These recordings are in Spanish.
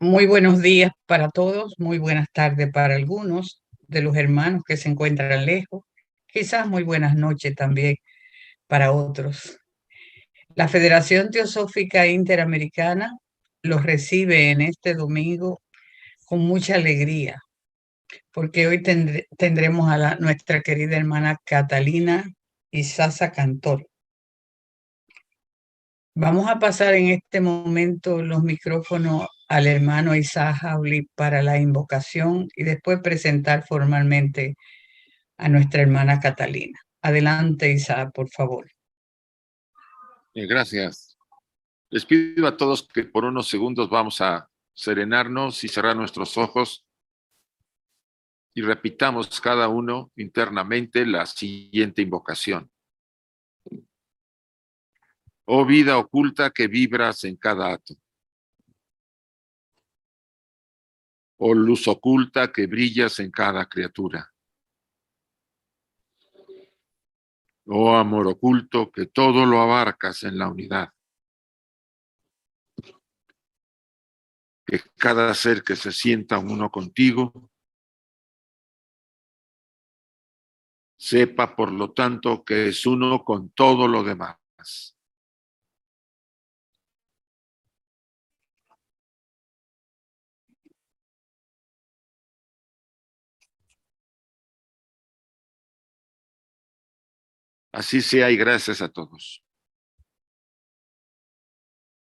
Muy buenos días para todos, muy buenas tardes para algunos de los hermanos que se encuentran lejos, quizás muy buenas noches también para otros. La Federación Teosófica Interamericana los recibe en este domingo con mucha alegría, porque hoy tendremos a nuestra querida hermana Catalina Isaza Cantor. Vamos a pasar en este momento los micrófonos al hermano Isaac Jauli para la invocación y después presentar formalmente a nuestra hermana Catalina. Adelante, Isaac, por favor. Gracias. Les pido a todos que por unos segundos vamos a serenarnos y cerrar nuestros ojos y repitamos cada uno internamente la siguiente invocación. Oh vida oculta que vibras en cada átomo. Oh luz oculta que brillas en cada criatura. Oh amor oculto que todo lo abarcas en la unidad. Que cada ser que se sienta uno contigo sepa, por lo tanto, que es uno con todo lo demás. Así sea y gracias a todos.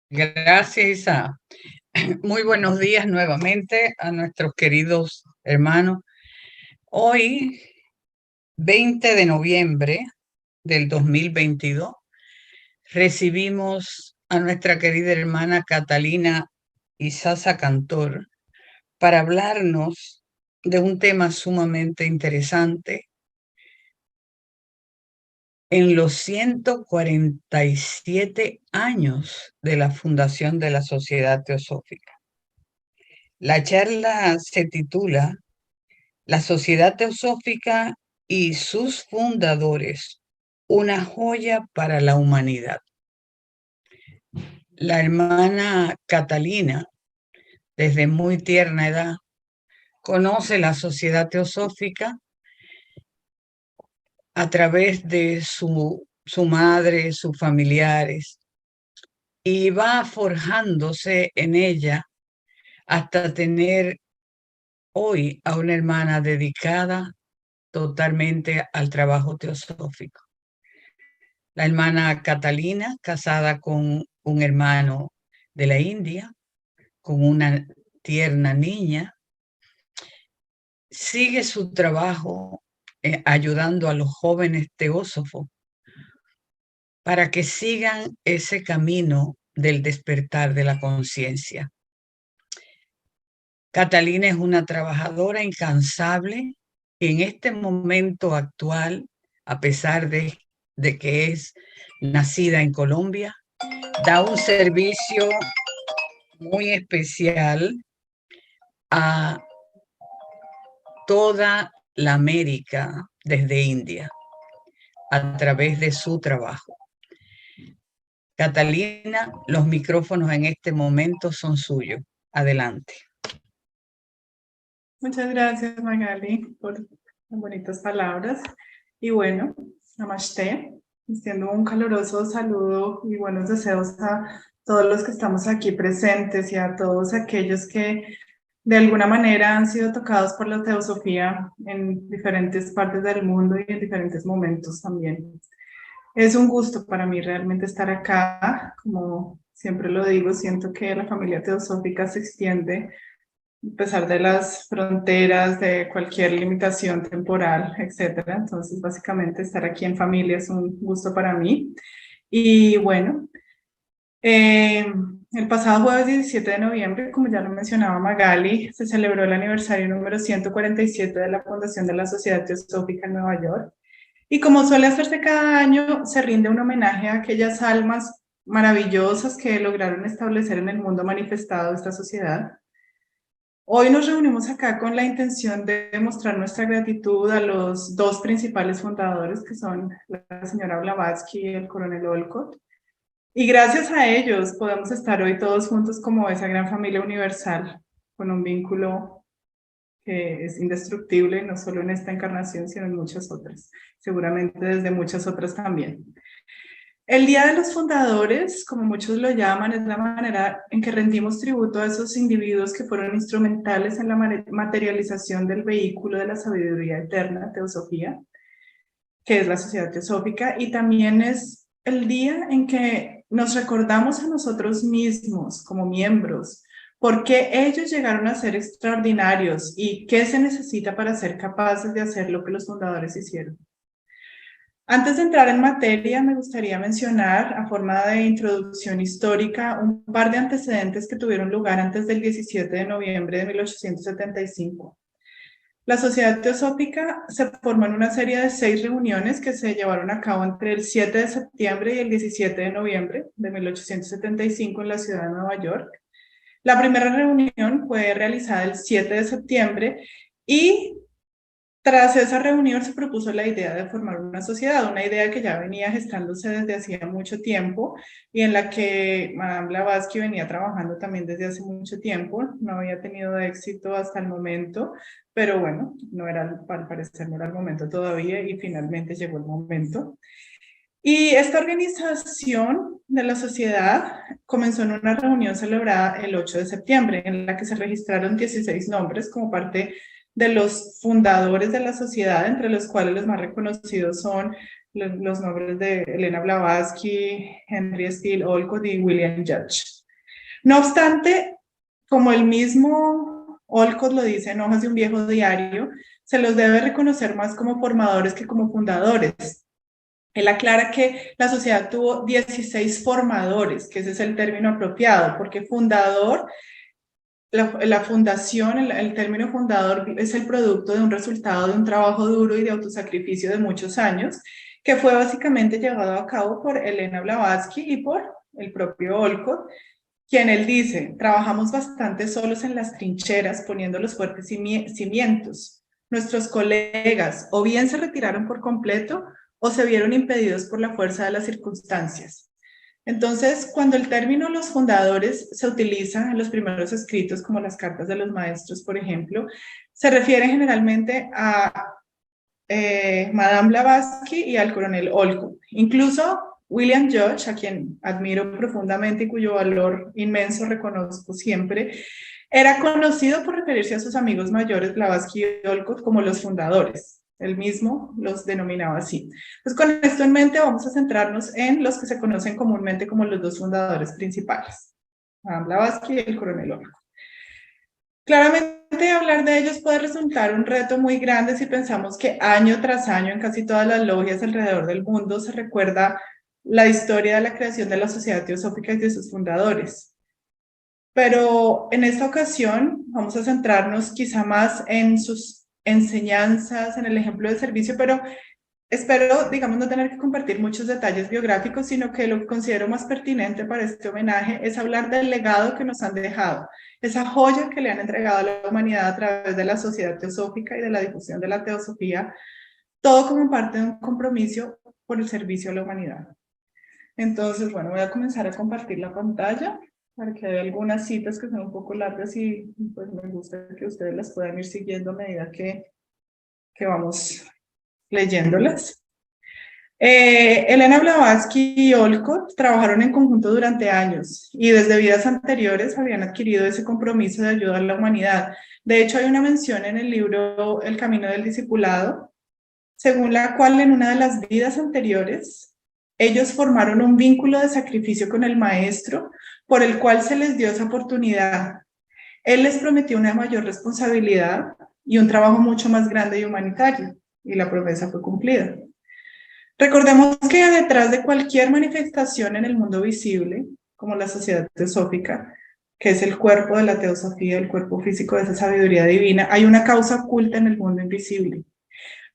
Gracias, Isaac. Muy buenos días nuevamente a nuestros queridos hermanos. Hoy, 20 de noviembre del 2022, recibimos a nuestra querida hermana Catalina Isaza Cantor para hablarnos de un tema sumamente interesante en los 147 años de la fundación de la Sociedad Teosófica. La charla se titula La Sociedad Teosófica y sus fundadores, una joya para la humanidad. La hermana Catalina, desde muy tierna edad, conoce la Sociedad Teosófica a través de su madre, sus familiares, y va forjándose en ella hasta tener hoy a una hermana dedicada totalmente al trabajo teosófico. La hermana Catalina, casada con un hermano de la India, con una tierna niña, sigue su trabajo ayudando a los jóvenes teósofos para que sigan ese camino del despertar de la conciencia. Catalina es una trabajadora incansable y en este momento actual, a pesar de que es nacida en Colombia, da un servicio muy especial a toda la América desde India a través de su trabajo. Catalina, los micrófonos en este momento son suyos. Adelante. Muchas gracias, Magali, por las bonitas palabras. Y bueno, namaste, extiendo un caluroso saludo y buenos deseos a todos los que estamos aquí presentes y a todos aquellos que de alguna manera han sido tocados por la teosofía en diferentes partes del mundo y en diferentes momentos también. Es un gusto para mí realmente estar acá, como siempre lo digo, siento que la familia teosófica se extiende a pesar de las fronteras, de cualquier limitación temporal, etcétera. Entonces, básicamente, estar aquí en familia es un gusto para mí. Y bueno, el pasado jueves 17 de noviembre, como ya lo mencionaba Magali, se celebró el aniversario número 147 de la fundación de la Sociedad Teosófica en Nueva York. Y como suele hacerse cada año, se rinde un homenaje a aquellas almas maravillosas que lograron establecer en el mundo manifestado esta sociedad. Hoy nos reunimos acá con la intención de mostrar nuestra gratitud a los dos principales fundadores, que son la señora Blavatsky y el coronel Olcott, Y gracias a ellos podemos estar hoy todos juntos como esa gran familia universal, con un vínculo que es indestructible, no solo en esta encarnación, sino en muchas otras, seguramente desde muchas otras también. El Día de los Fundadores, como muchos lo llaman, es la manera en que rendimos tributo a esos individuos que fueron instrumentales en la materialización del vehículo de la sabiduría eterna, teosofía, que es la sociedad teosófica, y también es el día en que nos recordamos a nosotros mismos como miembros, por qué ellos llegaron a ser extraordinarios y qué se necesita para ser capaces de hacer lo que los fundadores hicieron. Antes de entrar en materia, me gustaría mencionar, a forma de introducción histórica, un par de antecedentes que tuvieron lugar antes del 17 de noviembre de 1875. La Sociedad Teosófica se formó en una serie de 6 reuniones que se llevaron a cabo entre el 7 de septiembre y el 17 de noviembre de 1875 en la ciudad de Nueva York. La primera reunión fue realizada el 7 de septiembre y tras esa reunión se propuso la idea de formar una sociedad, una idea que ya venía gestándose desde hacía mucho tiempo y en la que Madame Blavatsky venía trabajando también desde hace mucho tiempo. No había tenido éxito hasta el momento, pero bueno, no era, al parecer no era el momento todavía y finalmente llegó el momento. Y esta organización de la sociedad comenzó en una reunión celebrada el 8 de septiembre, en la que se registraron 16 nombres como parte de los fundadores de la sociedad, entre los cuales los más reconocidos son los nombres de Elena Blavatsky, Henry Steele Olcott y William Judge. No obstante, como el mismo Olcott lo dice en Hojas de un viejo diario, se los debe reconocer más como formadores que como fundadores. Él aclara que la sociedad tuvo 16 formadores, que ese es el término apropiado, porque fundador, la fundación, el término fundador es el producto de un resultado de un trabajo duro y de autosacrificio de muchos años, que fue básicamente llevado a cabo por Elena Blavatsky y por el propio Olcott, quien él dice, trabajamos bastante solos en las trincheras poniendo los fuertes cimientos. Nuestros colegas o bien se retiraron por completo o se vieron impedidos por la fuerza de las circunstancias. Entonces, cuando el término los fundadores se utiliza en los primeros escritos, como las cartas de los maestros, por ejemplo, se refiere generalmente a Madame Blavatsky y al coronel Olcott. Incluso William Judge, a quien admiro profundamente y cuyo valor inmenso reconozco siempre, era conocido por referirse a sus amigos mayores Blavatsky y Olcott como los fundadores. Él mismo los denominaba así. Pues con esto en mente vamos a centrarnos en los que se conocen comúnmente como los dos fundadores principales, Madame Blavatsky y el coronel Olcott. Claramente hablar de ellos puede resultar un reto muy grande si pensamos que año tras año en casi todas las logias alrededor del mundo se recuerda la historia de la creación de la Sociedad Teosófica y de sus fundadores. Pero en esta ocasión vamos a centrarnos quizá más en sus enseñanzas, en el ejemplo de servicio, pero espero, digamos, no tener que compartir muchos detalles biográficos, sino que lo que considero más pertinente para este homenaje es hablar del legado que nos han dejado, esa joya que le han entregado a la humanidad a través de la Sociedad Teosófica y de la difusión de la teosofía, todo como parte de un compromiso por el servicio a la humanidad. Entonces, bueno, voy a comenzar a compartir la pantalla para que haya algunas citas que son un poco largas y pues me gusta que ustedes las puedan ir siguiendo a medida que vamos leyéndolas. Elena Blavatsky y Olcott trabajaron en conjunto durante años y desde vidas anteriores habían adquirido ese compromiso de ayuda a la humanidad. De hecho, hay una mención en el libro El Camino del Discipulado, según la cual en una de las vidas anteriores ellos formaron un vínculo de sacrificio con el maestro por el cual se les dio esa oportunidad. Él les prometió una mayor responsabilidad y un trabajo mucho más grande y humanitario, y la promesa fue cumplida. Recordemos que detrás de cualquier manifestación en el mundo visible, como la sociedad teosófica, que es el cuerpo de la teosofía, el cuerpo físico de esa sabiduría divina, hay una causa oculta en el mundo invisible.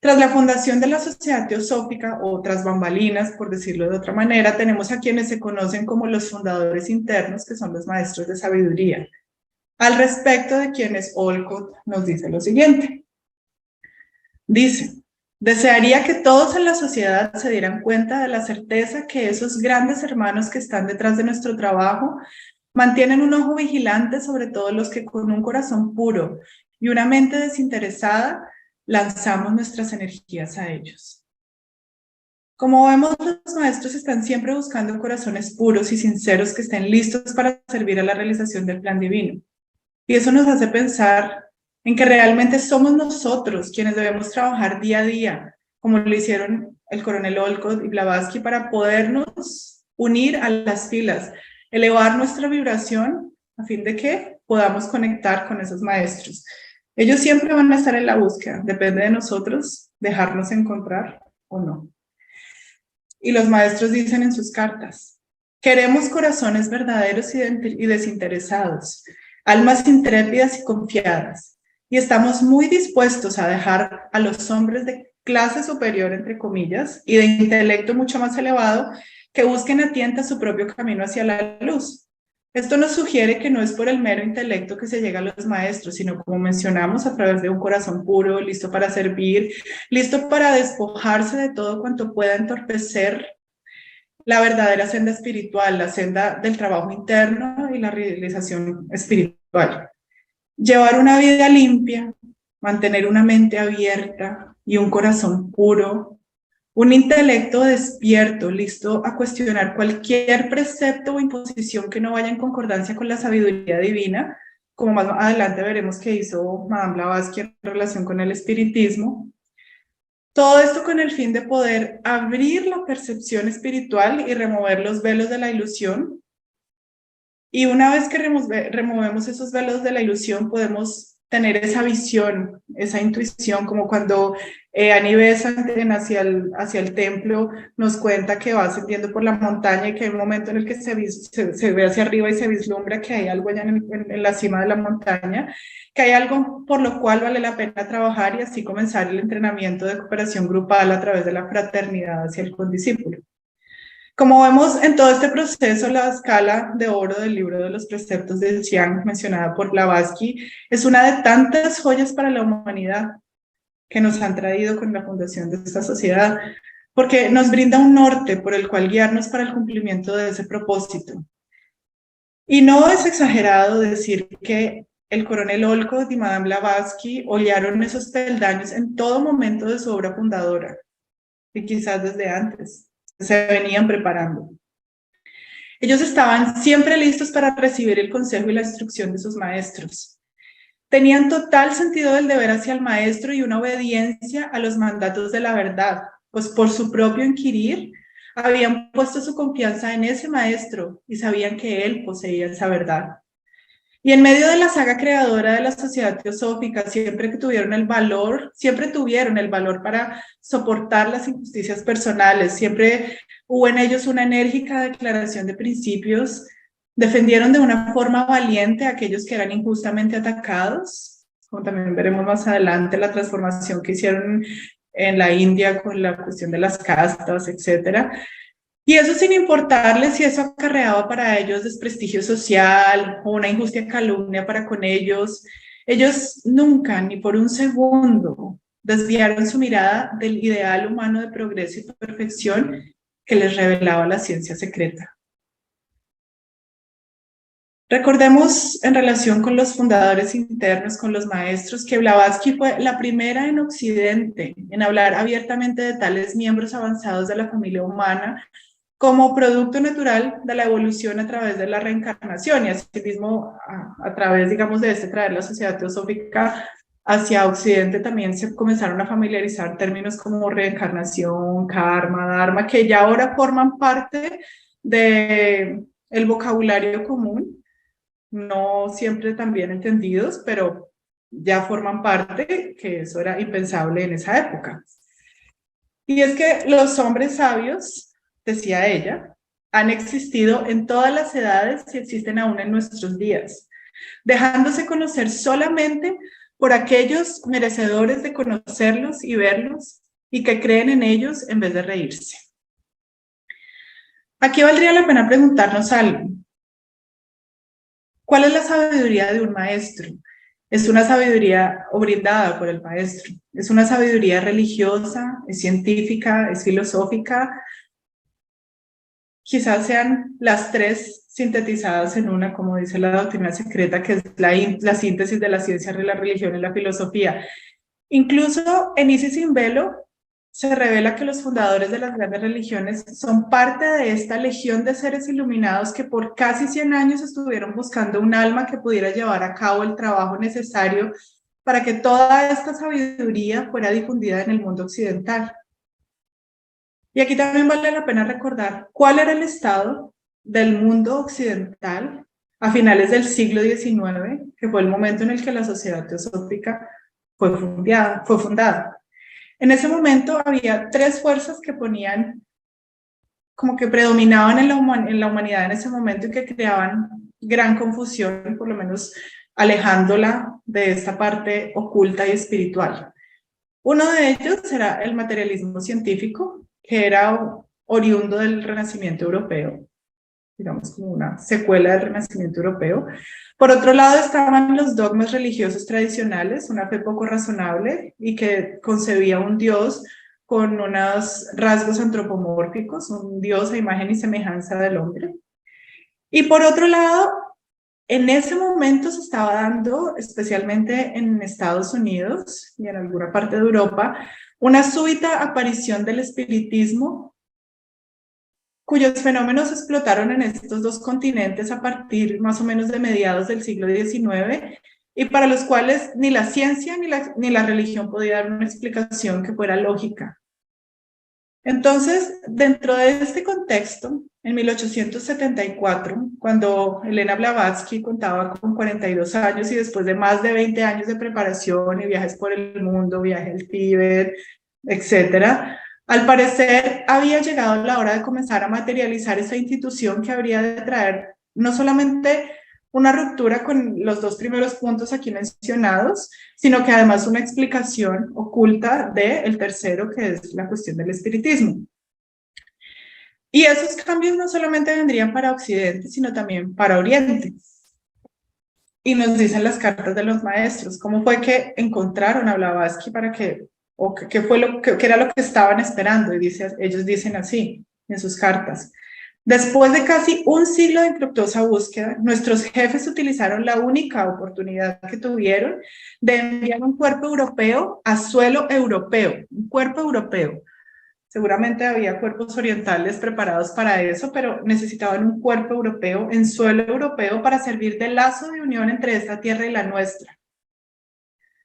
Tras la fundación de la Sociedad Teosófica, o tras bambalinas, por decirlo de otra manera, tenemos a quienes se conocen como los fundadores internos, que son los maestros de sabiduría. Al respecto de quienes Olcott nos dice lo siguiente. Dice, Desearía que todos en la sociedad se dieran cuenta de la certeza que esos grandes hermanos que están detrás de nuestro trabajo mantienen un ojo vigilante sobre todos los que con un corazón puro y una mente desinteresada lanzamos nuestras energías a ellos. Como vemos, los maestros están siempre buscando corazones puros y sinceros que estén listos para servir a la realización del plan divino. Y eso nos hace pensar en que realmente somos nosotros quienes debemos trabajar día a día, como lo hicieron el coronel Olcott y Blavatsky, para podernos unir a las filas, elevar nuestra vibración a fin de que podamos conectar con esos maestros. Ellos siempre van a estar en la búsqueda, depende de nosotros dejarnos encontrar o no. Y los maestros dicen en sus cartas, queremos corazones verdaderos y desinteresados, almas intrépidas y confiadas, y estamos muy dispuestos a dejar a los hombres de clase superior, entre comillas, y de intelecto mucho más elevado, que busquen a tienta su propio camino hacia la luz. Esto nos sugiere que no es por el mero intelecto que se llega a los maestros, sino, como mencionamos, a través de un corazón puro, listo para servir, listo para despojarse de todo cuanto pueda entorpecer la verdadera senda espiritual, la senda del trabajo interno y la realización espiritual. Llevar una vida limpia, mantener una mente abierta y un corazón puro, un intelecto despierto, listo a cuestionar cualquier precepto o imposición que no vaya en concordancia con la sabiduría divina, como más adelante veremos que hizo Madame Blavatsky en relación con el espiritismo. Todo esto con el fin de poder abrir la percepción espiritual y remover los velos de la ilusión. Y una vez que removemos esos velos de la ilusión, podemos tener esa visión, esa intuición, como cuando Annie Besant hacia el templo nos cuenta que va ascendiendo por la montaña y que hay un momento en el que se ve hacia arriba y se vislumbra que hay algo allá en la cima de la montaña, que hay algo por lo cual vale la pena trabajar y así comenzar el entrenamiento de cooperación grupal a través de la fraternidad hacia el condiscípulo. Como vemos en todo este proceso, la escala de oro del libro de los preceptos de Xiang, mencionada por Blavatsky, es una de tantas joyas para la humanidad que nos han traído con la fundación de esta sociedad, porque nos brinda un norte por el cual guiarnos para el cumplimiento de ese propósito. Y no es exagerado decir que el coronel Olcott y Madame Blavatsky hollaron esos peldaños en todo momento de su obra fundadora, y quizás desde antes se venían preparando. Ellos estaban siempre listos para recibir el consejo y la instrucción de sus maestros. Tenían total sentido del deber hacia el maestro y una obediencia a los mandatos de la verdad, pues por su propio inquirir habían puesto su confianza en ese maestro y sabían que él poseía esa verdad. Y en medio de la saga creadora de la sociedad teosófica, siempre tuvieron el valor para soportar las injusticias personales, siempre hubo en ellos una enérgica declaración de principios, defendieron de una forma valiente a aquellos que eran injustamente atacados, como también veremos más adelante la transformación que hicieron en la India con la cuestión de las castas, etcétera. Y eso sin importarles si eso acarreaba para ellos desprestigio social o una injusta calumnia para con ellos. Ellos nunca, ni por un segundo, desviaron su mirada del ideal humano de progreso y perfección que les revelaba la ciencia secreta. Recordemos en relación con los fundadores internos, con los maestros, que Blavatsky fue la primera en Occidente en hablar abiertamente de tales miembros avanzados de la familia humana como producto natural de la evolución a través de la reencarnación y asimismo a través, digamos, de traer la sociedad teosófica hacia Occidente también se comenzaron a familiarizar términos como reencarnación, karma, dharma, que ya ahora forman parte del vocabulario común, no siempre tan bien entendidos, pero ya forman parte, que eso era impensable en esa época. Y es que los hombres sabios, decía ella, han existido en todas las edades y existen aún en nuestros días, dejándose conocer solamente por aquellos merecedores de conocerlos y verlos y que creen en ellos en vez de reírse. Aquí valdría la pena preguntarnos algo. ¿Cuál es la sabiduría de un maestro? Es una sabiduría brindada por el maestro. Es una sabiduría religiosa, es científica, es filosófica. Quizás sean las tres sintetizadas en una, como dice la doctrina secreta, que es la síntesis de la ciencia, la religión y la filosofía. Incluso en Isis sin Velo se revela que los fundadores de las grandes religiones son parte de esta legión de seres iluminados que por casi 100 años estuvieron buscando un alma que pudiera llevar a cabo el trabajo necesario para que toda esta sabiduría fuera difundida en el mundo occidental. Y aquí también vale la pena recordar cuál era el estado del mundo occidental a finales del siglo XIX, que fue el momento en el que la sociedad teosófica fue fundada. En ese momento había tres fuerzas que ponían, como que predominaban en la humanidad en ese momento y que creaban gran confusión, por lo menos alejándola de esta parte oculta y espiritual. Uno de ellos era el materialismo científico, que era oriundo del Renacimiento europeo, digamos como una secuela del Renacimiento europeo. Por otro lado estaban los dogmas religiosos tradicionales, una fe poco razonable y que concebía un Dios con unos rasgos antropomórficos, un Dios a imagen y semejanza del hombre. Y por otro lado, en ese momento se estaba dando, especialmente en Estados Unidos y en alguna parte de Europa, una súbita aparición del espiritismo, cuyos fenómenos explotaron en estos dos continentes a partir más o menos de mediados del siglo XIX, y para los cuales ni la ciencia ni la religión podía dar una explicación que fuera lógica. Entonces, dentro de este contexto, en 1874, cuando Elena Blavatsky contaba con 42 años y después de más de 20 años de preparación y viajes por el mundo, viaje al Tíbet, etcétera, al parecer había llegado la hora de comenzar a materializar esa institución que habría de traer no solamente una ruptura con los dos primeros puntos aquí mencionados, sino que además una explicación oculta del tercero, que es la cuestión del espiritismo. Y esos cambios no solamente vendrían para Occidente, sino también para Oriente. Y nos dicen las cartas de los maestros, cómo fue que encontraron a Blavatsky para que, o qué era lo que estaban esperando. Y ellos dicen así en sus cartas: después de casi un siglo de infructuosa búsqueda, nuestros jefes utilizaron la única oportunidad que tuvieron de enviar un cuerpo europeo a suelo europeo, un cuerpo europeo. Seguramente había cuerpos orientales preparados para eso, pero necesitaban un cuerpo europeo en suelo europeo para servir de lazo de unión entre esta tierra y la nuestra.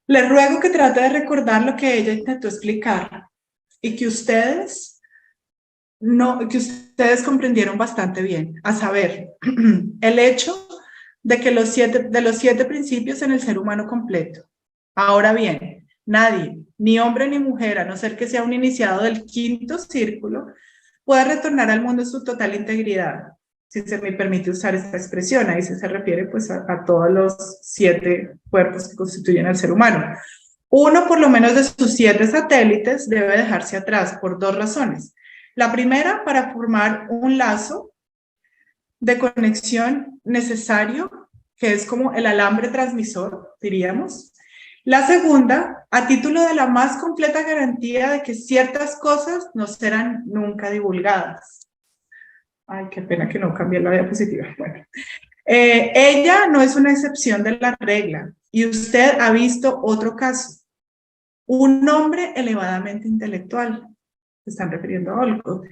Les ruego que trate de recordar lo que ella intentó explicar y que ustedes comprendieron bastante bien, a saber, el hecho de que los siete principios en el ser humano completo. Ahora bien, nadie, ni hombre ni mujer, a no ser que sea un iniciado del quinto círculo, puede retornar al mundo en su total integridad, si se me permite usar esta expresión. Ahí se refiere pues a todos los 7 cuerpos que constituyen al ser humano. Uno, por lo menos, de sus 7 satélites debe dejarse atrás por 2 razones. La primera, para formar un lazo de conexión necesario, que es como el alambre transmisor, diríamos. La segunda, a título de la más completa garantía de que ciertas cosas no serán nunca divulgadas. Ay, qué pena que no cambié la diapositiva. Bueno, ella no es una excepción de la regla, y usted ha visto otro caso. Un hombre elevadamente intelectual, se están refiriendo a Olcott,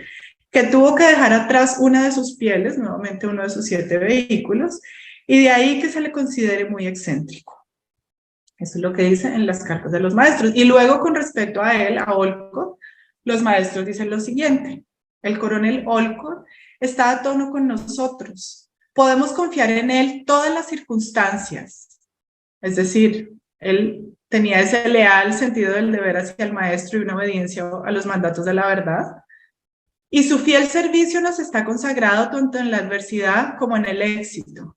que tuvo que dejar atrás una de sus pieles, nuevamente uno de sus 7 vehículos, y de ahí que se le considere muy excéntrico. Eso es lo que dicen en las cartas de los maestros. Y luego, con respecto a él, a Olcott, los maestros dicen lo siguiente: el coronel Olcott está a tono con nosotros. Podemos confiar en él todas las circunstancias. Es decir, él tenía ese leal sentido del deber hacia el maestro y una obediencia a los mandatos de la verdad. Y su fiel servicio nos está consagrado tanto en la adversidad como en el éxito.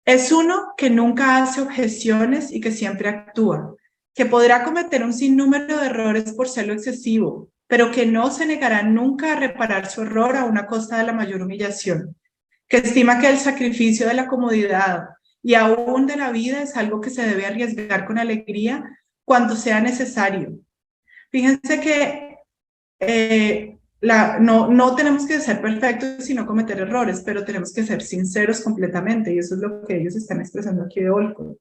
Es uno que nunca hace objeciones y que siempre actúa, que podrá cometer un sinnúmero de errores por celo excesivo, pero que no se negará nunca a reparar su error a una costa de la mayor humillación, que estima que el sacrificio de la comodidad y aún de la vida es algo que se debe arriesgar con alegría cuando sea necesario. Fíjense que no tenemos que ser perfectos y no cometer errores, pero tenemos que ser sinceros completamente, y eso es lo que ellos están expresando aquí de Olcott.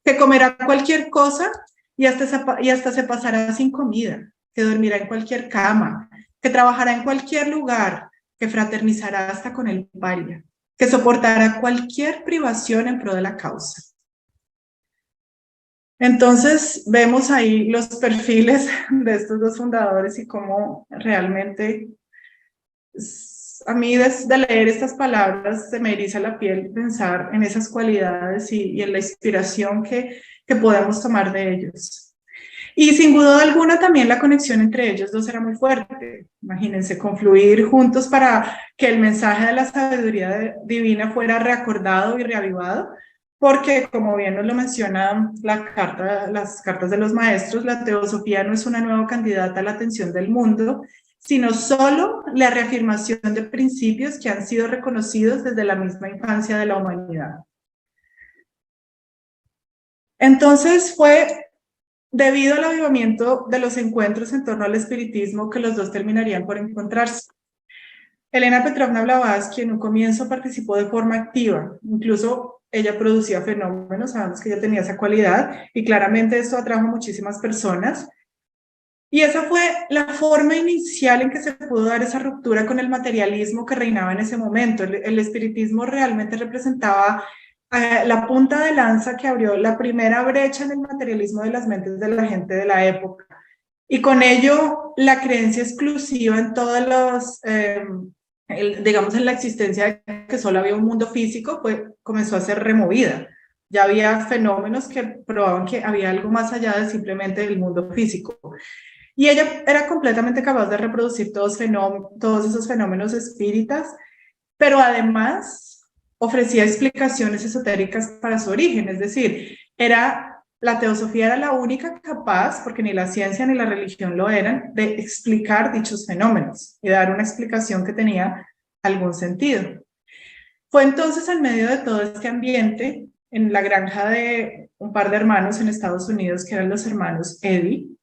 Que comerá cualquier cosa y hasta se pasará sin comida, que dormirá en cualquier cama, que trabajará en cualquier lugar, que fraternizará hasta con el paria, que soportará cualquier privación en pro de la causa. Entonces vemos ahí los perfiles de estos dos fundadores y cómo realmente a mí de leer estas palabras se me eriza la piel pensar en esas cualidades y en la inspiración que podemos tomar de ellos. Y sin duda alguna también la conexión entre ellos dos era muy fuerte. Imagínense, confluir juntos para que el mensaje de la sabiduría divina fuera reacordado y reavivado, porque como bien nos lo menciona las cartas de los maestros, la teosofía no es una nueva candidata a la atención del mundo, sino solo la reafirmación de principios que han sido reconocidos desde la misma infancia de la humanidad. Entonces fue debido al avivamiento de los encuentros en torno al espiritismo que los dos terminarían por encontrarse. Elena Petrovna Blavatsky en un comienzo participó de forma activa, incluso ella producía fenómenos, sabemos que ella tenía esa cualidad y claramente esto atrajo a muchísimas personas. Y esa fue la forma inicial en que se pudo dar esa ruptura con el materialismo que reinaba en ese momento. El espiritismo realmente representaba la punta de lanza que abrió la primera brecha en el materialismo de las mentes de la gente de la época. Y con ello, la creencia exclusiva en todos los, digamos, en la existencia de que solo había un mundo físico, pues comenzó a ser removida. Ya había fenómenos que probaban que había algo más allá de simplemente el mundo físico. Y ella era completamente capaz de reproducir todos esos fenómenos espíritas, pero además ofrecía explicaciones esotéricas para su origen, es decir, la teosofía era la única capaz, porque ni la ciencia ni la religión lo eran, de explicar dichos fenómenos y dar una explicación que tenía algún sentido. Fue entonces en medio de todo este ambiente, en la granja de un par de hermanos en Estados Unidos, que eran los hermanos Eddy.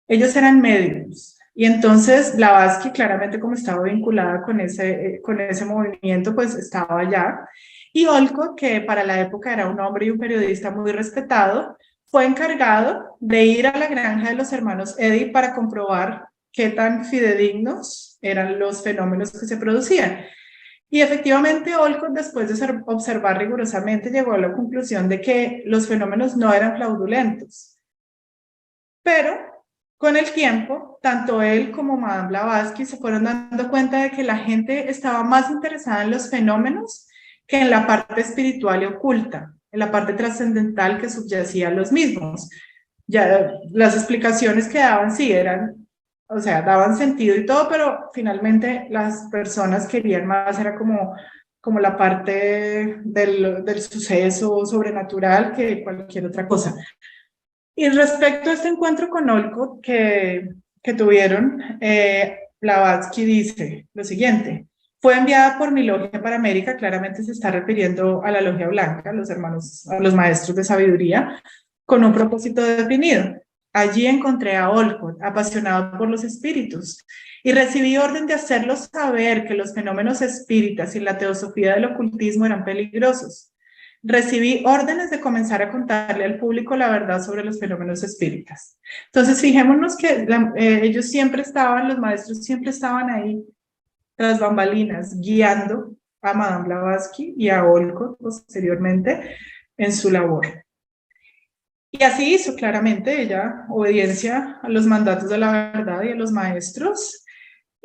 Ellos eran médiums, y entonces Blavatsky, claramente como estaba vinculada con ese movimiento, pues estaba allá. Y Olcott, que para la época era un hombre y un periodista muy respetado, fue encargado de ir a la granja de los hermanos Eddy para comprobar qué tan fidedignos eran los fenómenos que se producían. Y efectivamente Olcott, después de observar rigurosamente, llegó a la conclusión de que los fenómenos no eran fraudulentos. Pero con el tiempo, tanto él como Madame Blavatsky se fueron dando cuenta de que la gente estaba más interesada en los fenómenos que en la parte espiritual y oculta, en la parte trascendental que subyacía a los mismos. Ya las explicaciones que daban sí eran, o sea, daban sentido y todo, pero finalmente las personas querían más, era como la parte del suceso sobrenatural que cualquier otra cosa. Y respecto a este encuentro con Olcott que tuvieron, Blavatsky dice lo siguiente: fue enviada por mi logia para América, claramente se está refiriendo a la logia blanca, a los maestros de sabiduría, con un propósito definido. Allí encontré a Olcott, apasionado por los espíritus, y recibí orden de hacerlos saber que los fenómenos espíritas y la teosofía del ocultismo eran peligrosos. Recibí órdenes de comenzar a contarle al público la verdad sobre los fenómenos espíritas. Entonces, fijémonos que ellos siempre estaban, los maestros siempre estaban ahí, tras bambalinas, guiando a Madame Blavatsky y a Olcott posteriormente en su labor. Y así hizo claramente ella obediencia a los mandatos de la verdad y a los maestros.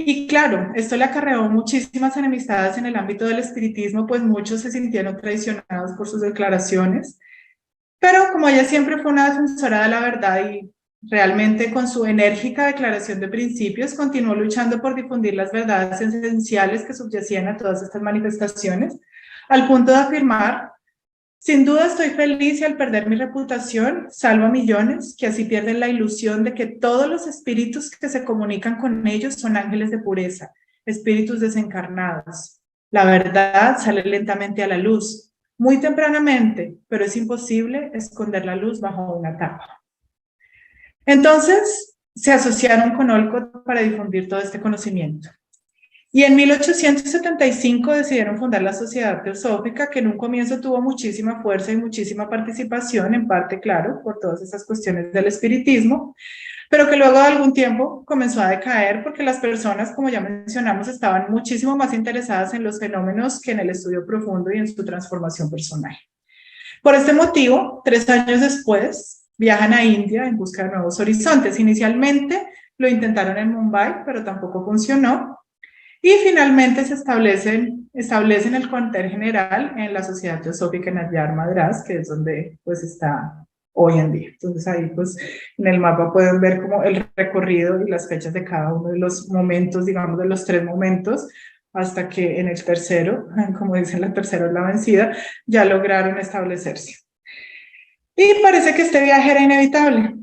Y claro, esto le acarreó muchísimas enemistades en el ámbito del espiritismo, pues muchos se sintieron traicionados por sus declaraciones, pero como ella siempre fue una defensora de la verdad y realmente con su enérgica declaración de principios continuó luchando por difundir las verdades esenciales que subyacían a todas estas manifestaciones, al punto de afirmar: sin duda estoy feliz y al perder mi reputación salvo a millones que así pierden la ilusión de que todos los espíritus que se comunican con ellos son ángeles de pureza, espíritus desencarnados. La verdad sale lentamente a la luz. muy tempranamente, pero es imposible esconder la luz bajo una tapa. Entonces, se asociaron con Olcott para difundir todo este conocimiento. Y en 1875 decidieron fundar la Sociedad Teosófica, que en un comienzo tuvo muchísima fuerza y muchísima participación, en parte, claro, por todas esas cuestiones del espiritismo, pero que luego de algún tiempo comenzó a decaer porque las personas, como ya mencionamos, estaban muchísimo más interesadas en los fenómenos que en el estudio profundo y en su transformación personal. Por este motivo, 3 años después, viajan a India en busca de nuevos horizontes. Inicialmente lo intentaron en Mumbai, pero tampoco funcionó. Y finalmente se establecen el cuartel general en la Sociedad Teosófica en Adyar, Madrás, que es donde pues está hoy en día. Entonces ahí pues en el mapa pueden ver como el recorrido y las fechas de cada uno de los momentos, digamos de los 3 momentos, hasta que en el tercero, como dicen, la tercera es la vencida, ya lograron establecerse. Y parece que este viaje era inevitable.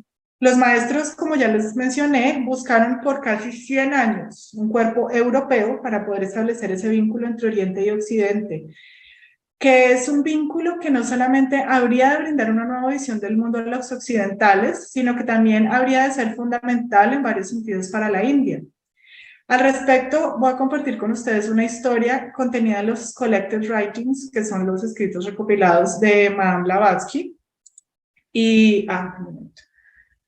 Los maestros, como ya les mencioné, buscaron por casi 100 años un cuerpo europeo para poder establecer ese vínculo entre Oriente y Occidente, que es un vínculo que no solamente habría de brindar una nueva visión del mundo a los occidentales, sino que también habría de ser fundamental en varios sentidos para la India. Al respecto, voy a compartir con ustedes una historia contenida en los Collected Writings, que son los escritos recopilados de Madame Blavatsky. Y, un momento.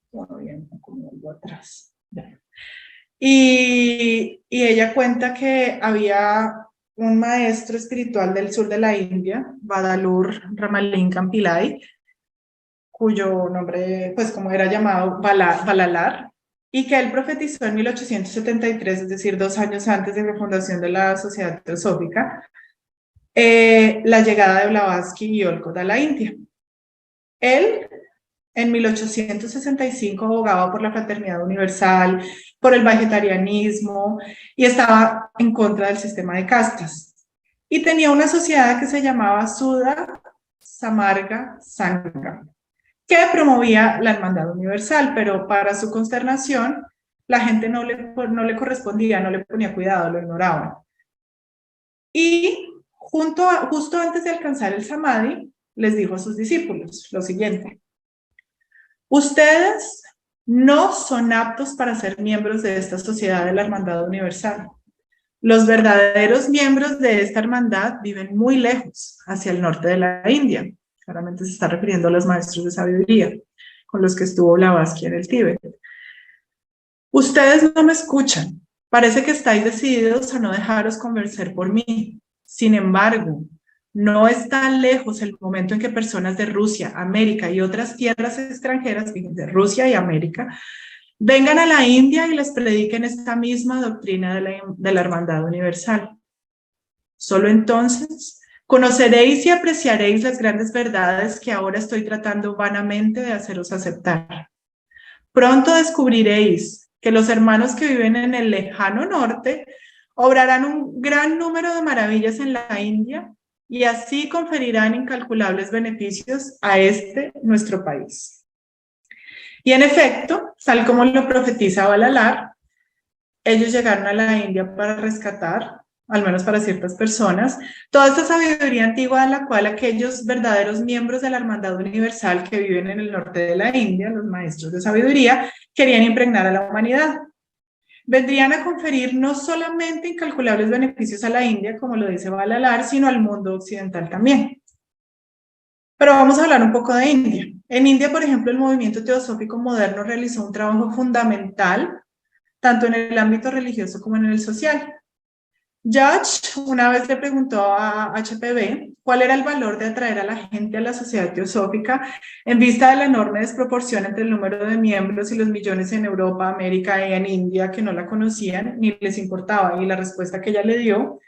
Bueno, bien, como vuelvo atrás. Ya. Y ella cuenta que había un maestro espiritual del sur de la India, Badalur Ramalingam Pillai, cuyo nombre, pues como era llamado, Balalar, y que él profetizó en 1873, es decir, 2 años antes de la fundación de la Sociedad Teosófica, la llegada de Blavatsky y Olcott a la India. Él, en 1865, abogaba por la fraternidad universal, por el vegetarianismo, y estaba en contra del sistema de castas. Y tenía una sociedad que se llamaba Sudha Samarga Sangha, que promovía la hermandad universal, pero para su consternación, la gente no le correspondía, no le ponía cuidado, lo ignoraban. Y justo antes de alcanzar el Samadhi, les dijo a sus discípulos lo siguiente: ustedes no son aptos para ser miembros de esta sociedad de la hermandad universal. Los verdaderos miembros de esta hermandad viven muy lejos, hacia el norte de la India. Claramente se está refiriendo a los maestros de sabiduría con los que estuvo Blavatsky en el Tíbet. Ustedes no me escuchan. Parece que estáis decididos a no dejaros convencer por mí. Sin embargo, no es tan lejos el momento en que personas de Rusia, América y otras tierras extranjeras, de Rusia y América, vengan a la India y les prediquen esta misma doctrina de la hermandad universal. Solo entonces conoceréis y apreciaréis las grandes verdades que ahora estoy tratando vanamente de haceros aceptar. Pronto descubriréis que los hermanos que viven en el lejano norte obrarán un gran número de maravillas en la India y así conferirán incalculables beneficios a nuestro país. Y en efecto, tal como lo profetiza Balalar, ellos llegaron a la India para rescatar, al menos para ciertas personas, toda esta sabiduría antigua de la cual aquellos verdaderos miembros de la hermandad universal que viven en el norte de la India, los maestros de sabiduría, querían impregnar a la humanidad. Vendrían a conferir no solamente incalculables beneficios a la India, como lo dice Balalar, sino al mundo occidental también. Pero vamos a hablar un poco de India. En India, por ejemplo, el movimiento teosófico moderno realizó un trabajo fundamental, tanto en el ámbito religioso como en el social. Judge una vez le preguntó a HPB cuál era el valor de atraer a la gente a la sociedad teosófica en vista de la enorme desproporción entre el número de miembros y los millones en Europa, América y en India que no la conocían ni les importaba. Y la respuesta que ella le dio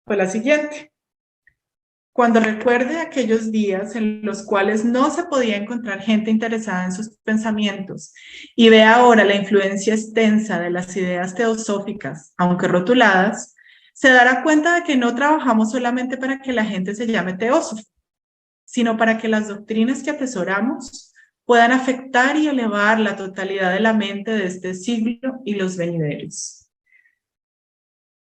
fue la siguiente: cuando recuerde aquellos días en los cuales no se podía encontrar gente interesada en sus pensamientos y ve ahora la influencia extensa de las ideas teosóficas, aunque rotuladas, se dará cuenta de que no trabajamos solamente para que la gente se llame teósofo, sino para que las doctrinas que atesoramos puedan afectar y elevar la totalidad de la mente de este siglo y los venideros.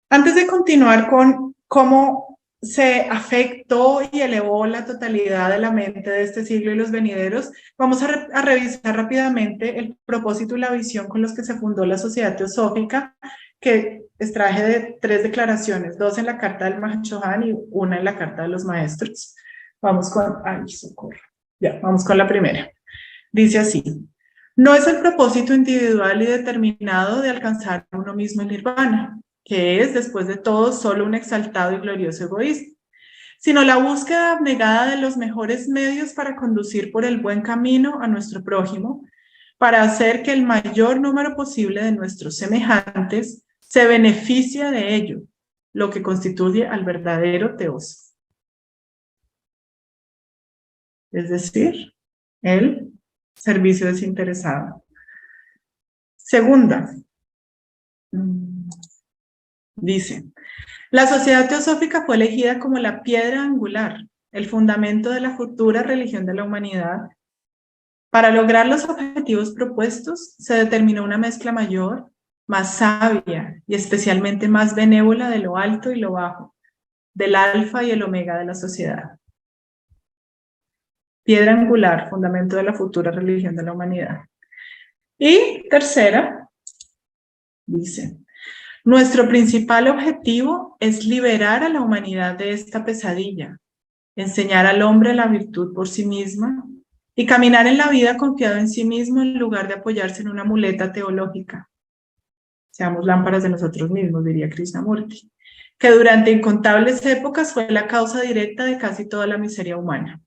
Antes de continuar con cómo se afectó y elevó la totalidad de la mente de este siglo y los venideros, vamos a revisar rápidamente el propósito y la visión con los que se fundó la Sociedad Teosófica, que extraje de 3 declaraciones, 2 en la Carta del Mahachohan y 1 en la Carta de los Maestros. Vamos con, ay, socorro. Ya, vamos con la primera. Dice así: no es el propósito individual y determinado de alcanzar uno mismo el nirvana, que es, después de todo, solo un exaltado y glorioso egoísmo, sino la búsqueda abnegada de los mejores medios para conducir por el buen camino a nuestro prójimo, para hacer que el mayor número posible de nuestros semejantes se beneficie de ello, lo que constituye al verdadero teósofo. Es decir, el servicio desinteresado. Segunda, dice: la Sociedad Teosófica fue elegida como la piedra angular, el fundamento de la futura religión de la humanidad. Para lograr los objetivos propuestos, se determinó una mezcla mayor, más sabia y especialmente más benévola de lo alto y lo bajo, del alfa y el omega de la sociedad. Piedra angular, fundamento de la futura religión de la humanidad. Y tercera, dice: nuestro principal objetivo es liberar a la humanidad de esta pesadilla, enseñar al hombre la virtud por sí misma y caminar en la vida confiado en sí mismo en lugar de apoyarse en una muleta teológica. Seamos lámparas de nosotros mismos, diría Krishnamurti, que durante incontables épocas fue la causa directa de casi toda la miseria humana.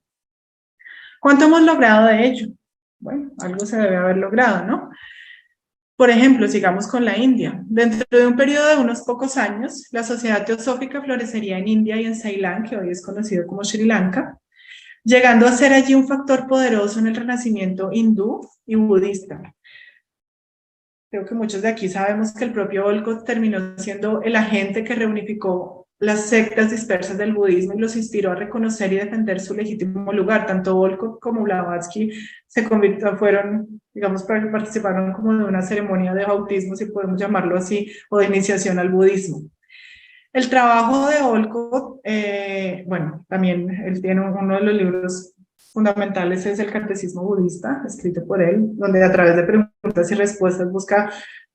¿Cuánto hemos logrado de ello? Bueno, algo se debe haber logrado, ¿no? Por ejemplo, sigamos con la India. Dentro de un periodo de unos pocos años, la Sociedad Teosófica florecería en India y en Ceilán, que hoy es conocido como Sri Lanka, llegando a ser allí un factor poderoso en el renacimiento hindú y budista. Creo que muchos de aquí sabemos que el propio Olcott terminó siendo el agente que reunificó las sectas dispersas del budismo y los inspiró a reconocer y defender su legítimo lugar. Tanto Olcott como Blavatsky participaron como de una ceremonia de bautismo, si podemos llamarlo así, o de iniciación al budismo. El trabajo de Olcott, también él tiene uno de los libros fundamentales, es el Catecismo Budista, escrito por él, donde a través de preguntas y respuestas busca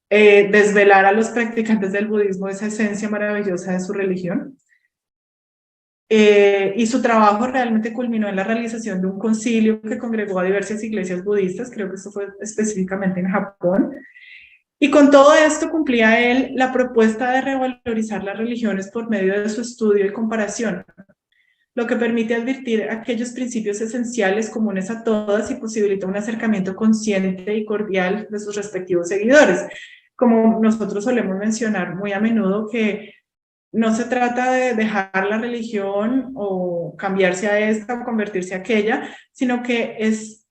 desvelar a los practicantes del budismo esa esencia maravillosa de su religión. Y su trabajo realmente culminó en la realización de un concilio que congregó a diversas iglesias budistas, creo que esto fue específicamente en Japón. Y con todo esto cumplía él la propuesta de revalorizar las religiones por medio de su estudio y comparación, lo que permite advertir aquellos principios esenciales comunes a todas y posibilita un acercamiento consciente y cordial de sus respectivos seguidores. Como nosotros solemos mencionar muy a menudo, que no se trata de dejar la religión o cambiarse a esta o convertirse a aquella, sino que es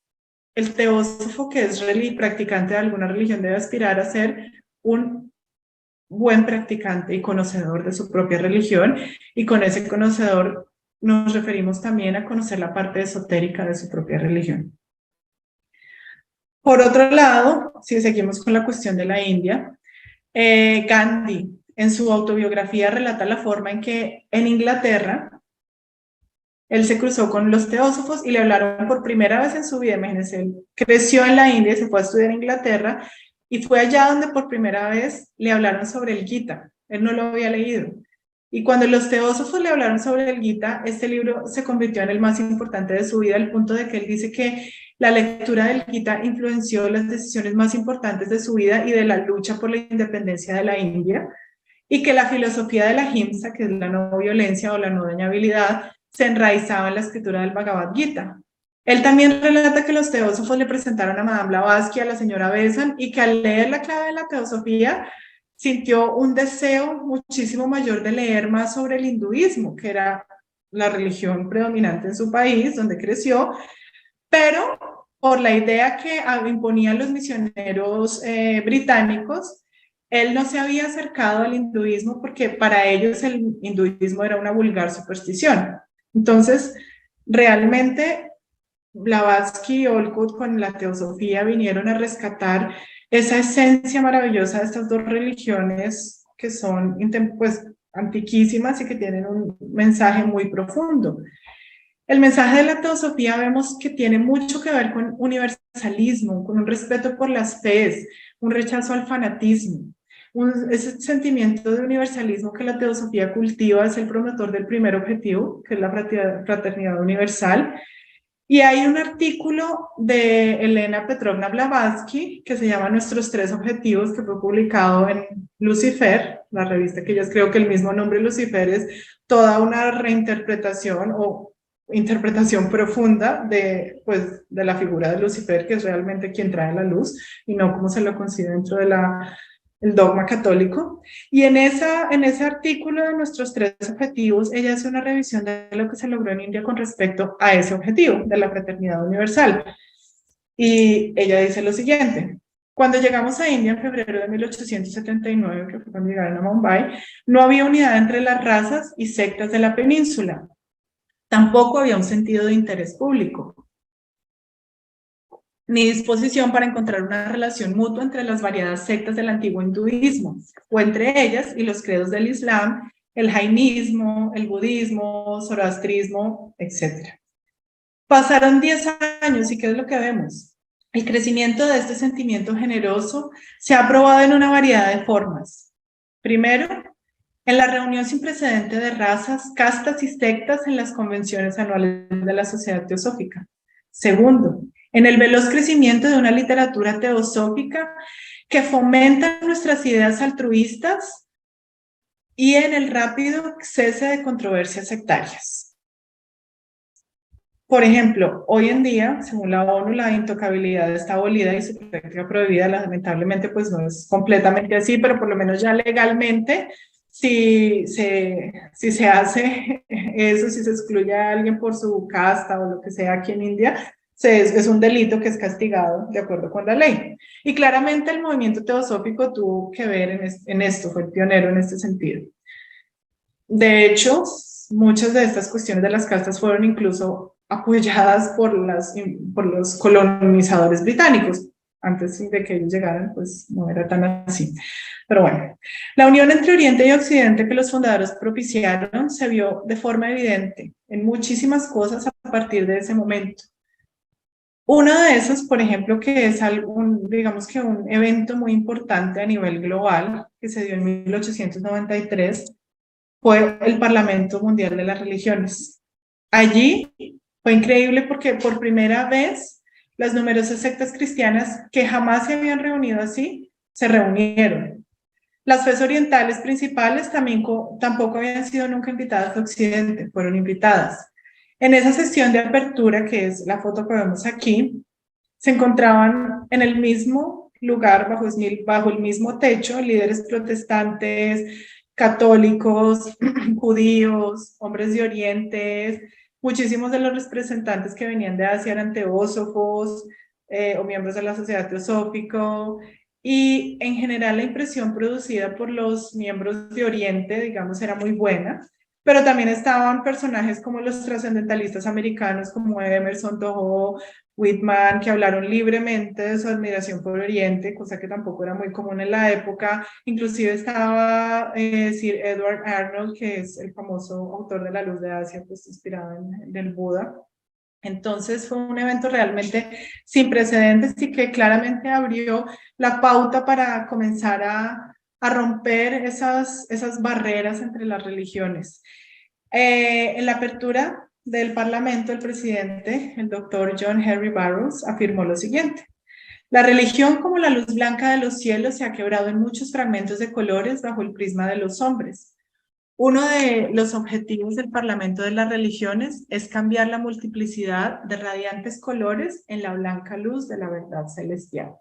el teósofo que es practicante de alguna religión debe aspirar a ser un buen practicante y conocedor de su propia religión, y con ese conocedor nos referimos también a conocer la parte esotérica de su propia religión. Por otro lado, si seguimos con la cuestión de la India, Gandhi en su autobiografía relata la forma en que en Inglaterra él se cruzó con los teósofos y le hablaron por primera vez en su vida. Imagínense, él creció en la India, se fue a estudiar en Inglaterra y fue allá donde por primera vez le hablaron sobre el Gita. Él no lo había leído. Y cuando los teósofos le hablaron sobre el Gita, este libro se convirtió en el más importante de su vida, al punto de que él dice que la lectura del Gita influenció las decisiones más importantes de su vida y de la lucha por la independencia de la India, y que la filosofía de la ahimsa, que es la no violencia o la no dañabilidad, se enraizaba en la escritura del Bhagavad Gita. Él también relata que los teósofos le presentaron a Madame Blavatsky, a la señora Besant, y que al leer la clave de la teosofía sintió un deseo muchísimo mayor de leer más sobre el hinduismo, que era la religión predominante en su país, donde creció, pero por la idea que imponían los misioneros británicos, él no se había acercado al hinduismo porque para ellos el hinduismo era una vulgar superstición. Entonces, realmente Blavatsky y Olcott con la teosofía vinieron a rescatar esa esencia maravillosa de estas dos religiones que son, pues, antiquísimas y que tienen un mensaje muy profundo. El mensaje de la teosofía vemos que tiene mucho que ver con universalismo, con un respeto por las fees, un rechazo al fanatismo. Ese sentimiento de universalismo que la teosofía cultiva es el promotor del primer objetivo, que es la fraternidad universal. Y hay un artículo de Elena Petrovna Blavatsky que se llama Nuestros tres objetivos, que fue publicado en Lucifer, la revista que ellos creo que el mismo nombre Lucifer es toda una reinterpretación o interpretación profunda pues, de la figura de Lucifer, que es realmente quien trae la luz y no como se lo concibe dentro de el dogma católico. Y en ese artículo de nuestros tres objetivos, ella hace una revisión de lo que se logró en India con respecto a ese objetivo de la fraternidad universal. Y ella dice lo siguiente: cuando llegamos a India en febrero de 1879, que fue cuando llegaron a Mumbai, no había unidad entre las razas y sectas de la península. Tampoco había un sentido de interés público, ni disposición para encontrar una relación mutua entre las variadas sectas del antiguo hinduismo, o entre ellas y los credos del Islam, el jainismo, el budismo, zoroastrismo, etc. Pasaron 10 años y ¿qué es lo que vemos? El crecimiento de este sentimiento generoso se ha probado en una variedad de formas. Primero, en la reunión sin precedente de razas, castas y sectas en las convenciones anuales de la Sociedad Teosófica. Segundo, en el veloz crecimiento de una literatura teosófica que fomenta nuestras ideas altruistas y en el rápido cese de controversias sectarias. Por ejemplo, hoy en día, según la ONU, la intocabilidad está abolida y su práctica prohibida. Lamentablemente, pues no es completamente así, pero por lo menos ya legalmente, si se hace eso, si se excluye a alguien por su casta o lo que sea aquí en India, es un delito que es castigado de acuerdo con la ley. Y claramente el movimiento teosófico tuvo que ver en esto, fue el pionero en este sentido. De hecho, muchas de estas cuestiones de las castas fueron incluso apoyadas por los colonizadores británicos. Antes de que ellos llegaran, pues no era tan así. Pero bueno, la unión entre Oriente y Occidente que los fundadores propiciaron se vio de forma evidente en muchísimas cosas a partir de ese momento. Uno de esos, por ejemplo, que es digamos que un evento muy importante a nivel global, que se dio en 1893, fue el Parlamento Mundial de las Religiones. Allí fue increíble porque por primera vez las numerosas sectas cristianas que jamás se habían reunido así, se reunieron. Las fes orientales principales tampoco habían sido nunca invitadas a Occidente, fueron invitadas. En esa sesión de apertura, que es la foto que vemos aquí, se encontraban en el mismo lugar, bajo el mismo techo, líderes protestantes, católicos, judíos, hombres de Oriente. Muchísimos de los representantes que venían de Asia eran teósofos o miembros de la Sociedad Teosófica, y en general la impresión producida por los miembros de Oriente, digamos, era muy buena, pero también estaban personajes como los trascendentalistas americanos como Emerson, Toho, Whitman, que hablaron libremente de su admiración por Oriente, cosa que tampoco era muy común en la época. Inclusive estaba Sir Edward Arnold, que es el famoso autor de La Luz de Asia, pues inspirado en el Buda. Entonces fue un evento realmente sin precedentes y que claramente abrió la pauta para comenzar a romper esas barreras entre las religiones. En la apertura del Parlamento, el presidente, el doctor John Henry Barrows, afirmó lo siguiente: la religión, como la luz blanca de los cielos, se ha quebrado en muchos fragmentos de colores bajo el prisma de los hombres. Uno de los objetivos del Parlamento de las Religiones es cambiar la multiplicidad de radiantes colores en la blanca luz de la verdad celestial.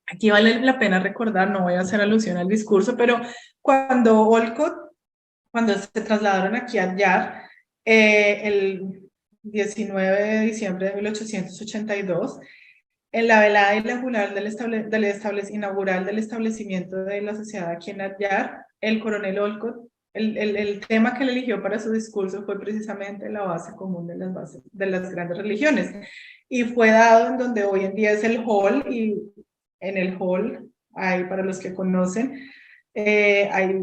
Aquí vale la pena recordar, no voy a hacer alusión al discurso, pero cuando se trasladaron aquí a Adyar, el 19 de diciembre de 1882, en la velada inaugural del establecimiento de la sociedad aquí en Adyar, el coronel Olcott, el tema que él eligió para su discurso fue precisamente la base común de las grandes religiones. Y fue dado en donde hoy en día es el hall, y en el hall hay, para los que conocen, hay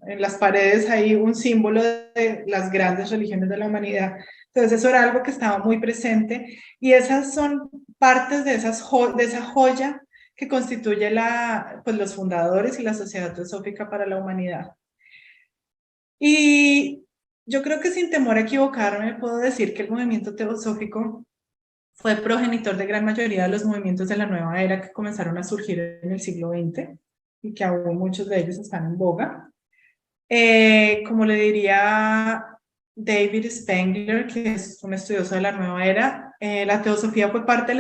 en las paredes hay un símbolo de las grandes religiones de la humanidad. Entonces eso era algo que estaba muy presente y esas son partes de esa joya que constituye pues los fundadores y la Sociedad Teosófica para la Humanidad. Y yo creo que sin temor a equivocarme puedo decir que el movimiento teosófico fue progenitor de gran mayoría de los movimientos de la nueva era que comenzaron a surgir en el siglo XX y que aún muchos de ellos están en boga. Como le diría David Spengler, que es un estudioso de la nueva era, la teosofía fue parte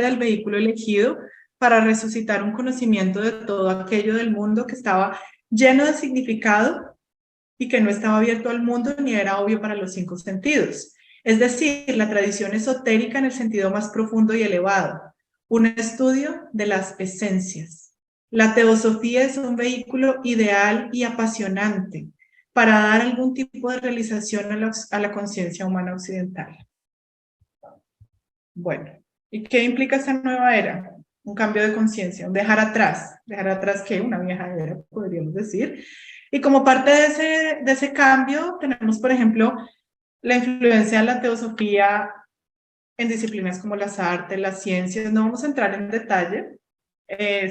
del vehículo elegido para resucitar un conocimiento de todo aquello del mundo que estaba lleno de significado y que no estaba abierto al mundo ni era obvio para los 5 sentidos. Es decir, la tradición esotérica en el sentido más profundo y elevado, un estudio de las esencias. La teosofía es un vehículo ideal y apasionante para dar algún tipo de realización a la conciencia humana occidental. Bueno, ¿y qué implica esta nueva era? Un cambio de conciencia, un dejar atrás ¿qué? Una vieja era, podríamos decir. Y como parte de ese cambio, tenemos, por ejemplo, la influencia de la teosofía en disciplinas como las artes, las ciencias. No vamos a entrar en detalle.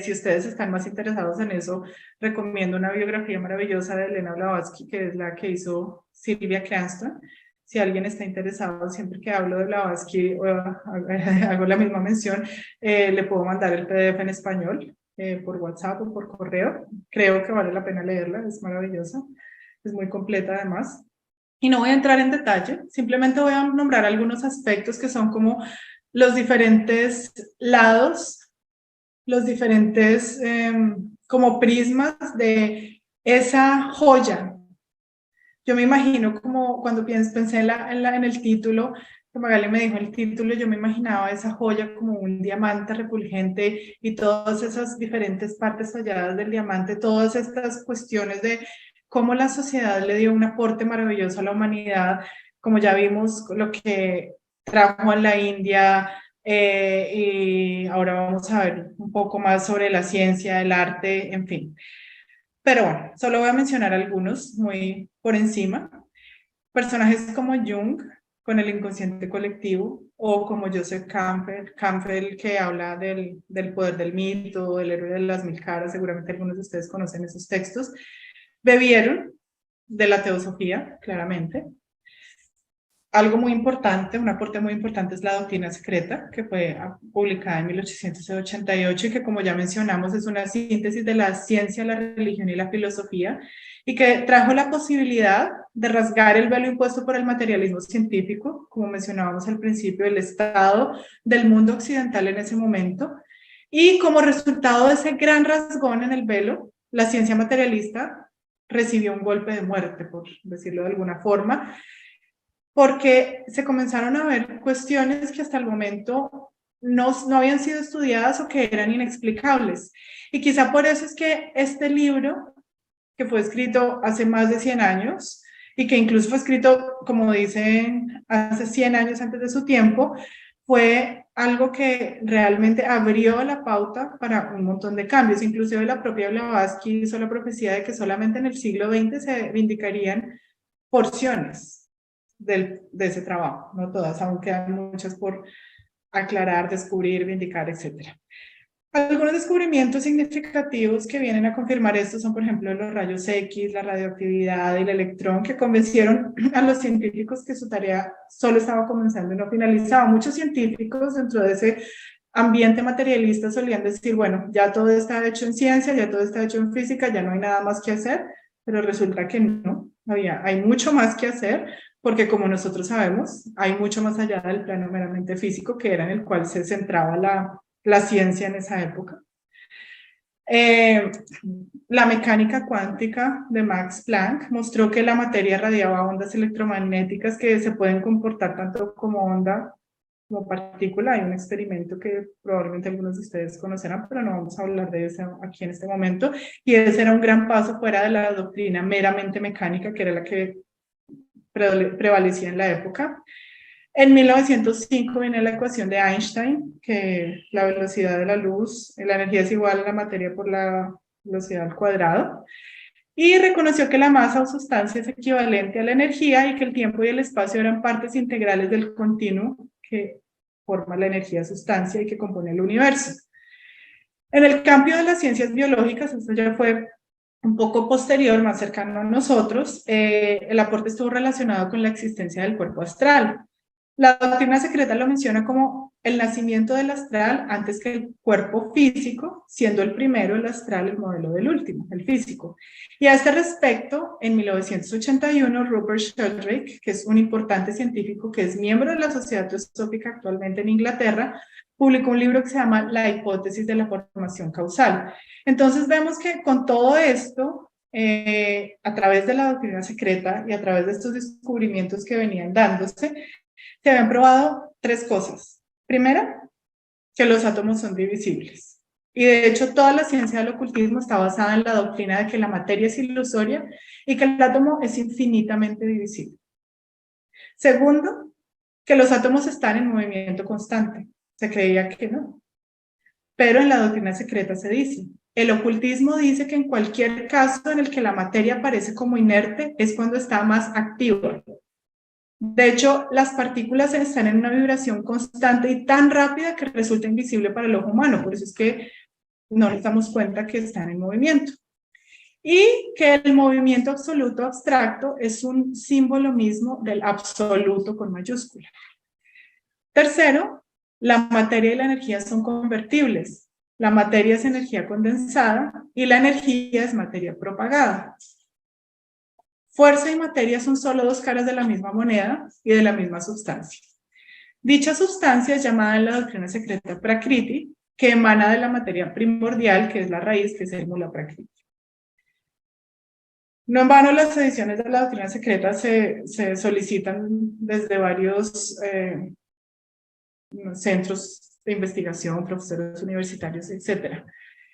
Si ustedes están más interesados en eso, recomiendo una biografía maravillosa de Elena Blavatsky, que es la que hizo Sylvia Cranston. Si alguien está interesado, siempre que hablo de Blavatsky, hago la misma mención, le puedo mandar el PDF en español por WhatsApp o por correo. Creo que vale la pena leerla, es maravillosa, es muy completa además. Y no voy a entrar en detalle, simplemente voy a nombrar algunos aspectos que son como los diferentes lados, los diferentes como prismas de esa joya. Yo me imagino como cuando pensé en el título, que Magali me dijo el título, yo me imaginaba esa joya como un diamante refulgente y todas esas diferentes partes talladas del diamante, todas estas cuestiones de cómo la sociedad le dio un aporte maravilloso a la humanidad, como ya vimos lo que trajo a la India, y ahora vamos a ver un poco más sobre la ciencia, el arte, en fin. Pero bueno, solo voy a mencionar algunos muy por encima. Personajes como Jung, con el inconsciente colectivo, o como Joseph Campbell, que habla del poder del mito, del héroe de las 1000 caras, seguramente algunos de ustedes conocen esos textos, bebieron de la teosofía, claramente. Algo muy importante, un aporte muy importante es la doctrina secreta, que fue publicada en 1888 y que, como ya mencionamos, es una síntesis de la ciencia, la religión y la filosofía, y que trajo la posibilidad de rasgar el velo impuesto por el materialismo científico, como mencionábamos al principio, el estado del mundo occidental en ese momento, y como resultado de ese gran rasgón en el velo, la ciencia materialista recibió un golpe de muerte, por decirlo de alguna forma, porque se comenzaron a ver cuestiones que hasta el momento no habían sido estudiadas o que eran inexplicables. Y quizá por eso es que este libro, que fue escrito hace más de 100 años, y que incluso fue escrito, como dicen, hace 100 años antes de su tiempo, fue algo que realmente abrió la pauta para un montón de cambios. Inclusive la propia Blavatsky hizo la profecía de que solamente en el siglo XX se vindicarían porciones de ese trabajo, no todas, aún quedan muchas por aclarar, descubrir, vindicar, etc. Algunos descubrimientos significativos que vienen a confirmar esto son, por ejemplo, los rayos X, la radioactividad y el electrón, que convencieron a los científicos que su tarea solo estaba comenzando y no finalizaba. Muchos científicos dentro de ese ambiente materialista solían decir, bueno, ya todo está hecho en ciencia, ya todo está hecho en física, ya no hay nada más que hacer, pero resulta que no, hay mucho más que hacer, porque como nosotros sabemos, hay mucho más allá del plano meramente físico, que era en el cual se centraba la ciencia en esa época. La mecánica cuántica de Max Planck mostró que la materia radiaba ondas electromagnéticas que se pueden comportar tanto como onda como partícula. Hay un experimento que probablemente algunos de ustedes conocerán, pero no vamos a hablar de eso aquí en este momento. Y ese era un gran paso fuera de la doctrina meramente mecánica, que era la que prevalecía en la época. En 1905 viene la ecuación de Einstein, que la velocidad de la luz, la energía es igual a la materia por la velocidad al cuadrado, y reconoció que la masa o sustancia es equivalente a la energía y que el tiempo y el espacio eran partes integrales del continuo que forma la energía-sustancia y que compone el universo. En el campo de las ciencias biológicas, esto ya fue un poco posterior, más cercano a nosotros, el aporte estuvo relacionado con la existencia del cuerpo astral. La doctrina secreta lo menciona como el nacimiento del astral antes que el cuerpo físico, siendo el primero el astral el modelo del último, el físico. Y a este respecto, en 1981, Rupert Sheldrake, que es un importante científico que es miembro de la Sociedad Teosófica actualmente en Inglaterra, publicó un libro que se llama La hipótesis de la formación causal. Entonces vemos que con todo esto, a través de la doctrina secreta y a través de estos descubrimientos que venían dándose, se habían probado 3 cosas. Primera, que los átomos son divisibles. Y de hecho toda la ciencia del ocultismo está basada en la doctrina de que la materia es ilusoria y que el átomo es infinitamente divisible. Segundo, que los átomos están en movimiento constante. Se creía que no. Pero en la doctrina secreta se dice, el ocultismo dice que en cualquier caso en el que la materia aparece como inerte es cuando está más activa. De hecho, las partículas están en una vibración constante y tan rápida que resulta invisible para el ojo humano, por eso es que no nos damos cuenta que están en movimiento. Y que el movimiento absoluto abstracto es un símbolo mismo del absoluto con mayúscula. Tercero, la materia y la energía son convertibles. La materia es energía condensada y la energía es materia propagada. Fuerza y materia son solo 2 caras de la misma moneda y de la misma sustancia. Dicha sustancia es llamada en la doctrina secreta Prakriti, que emana de la materia primordial, que es la raíz, que es el Mula Prakriti. No en vano las ediciones de la doctrina secreta se solicitan desde varios centros de investigación, profesores universitarios, etc.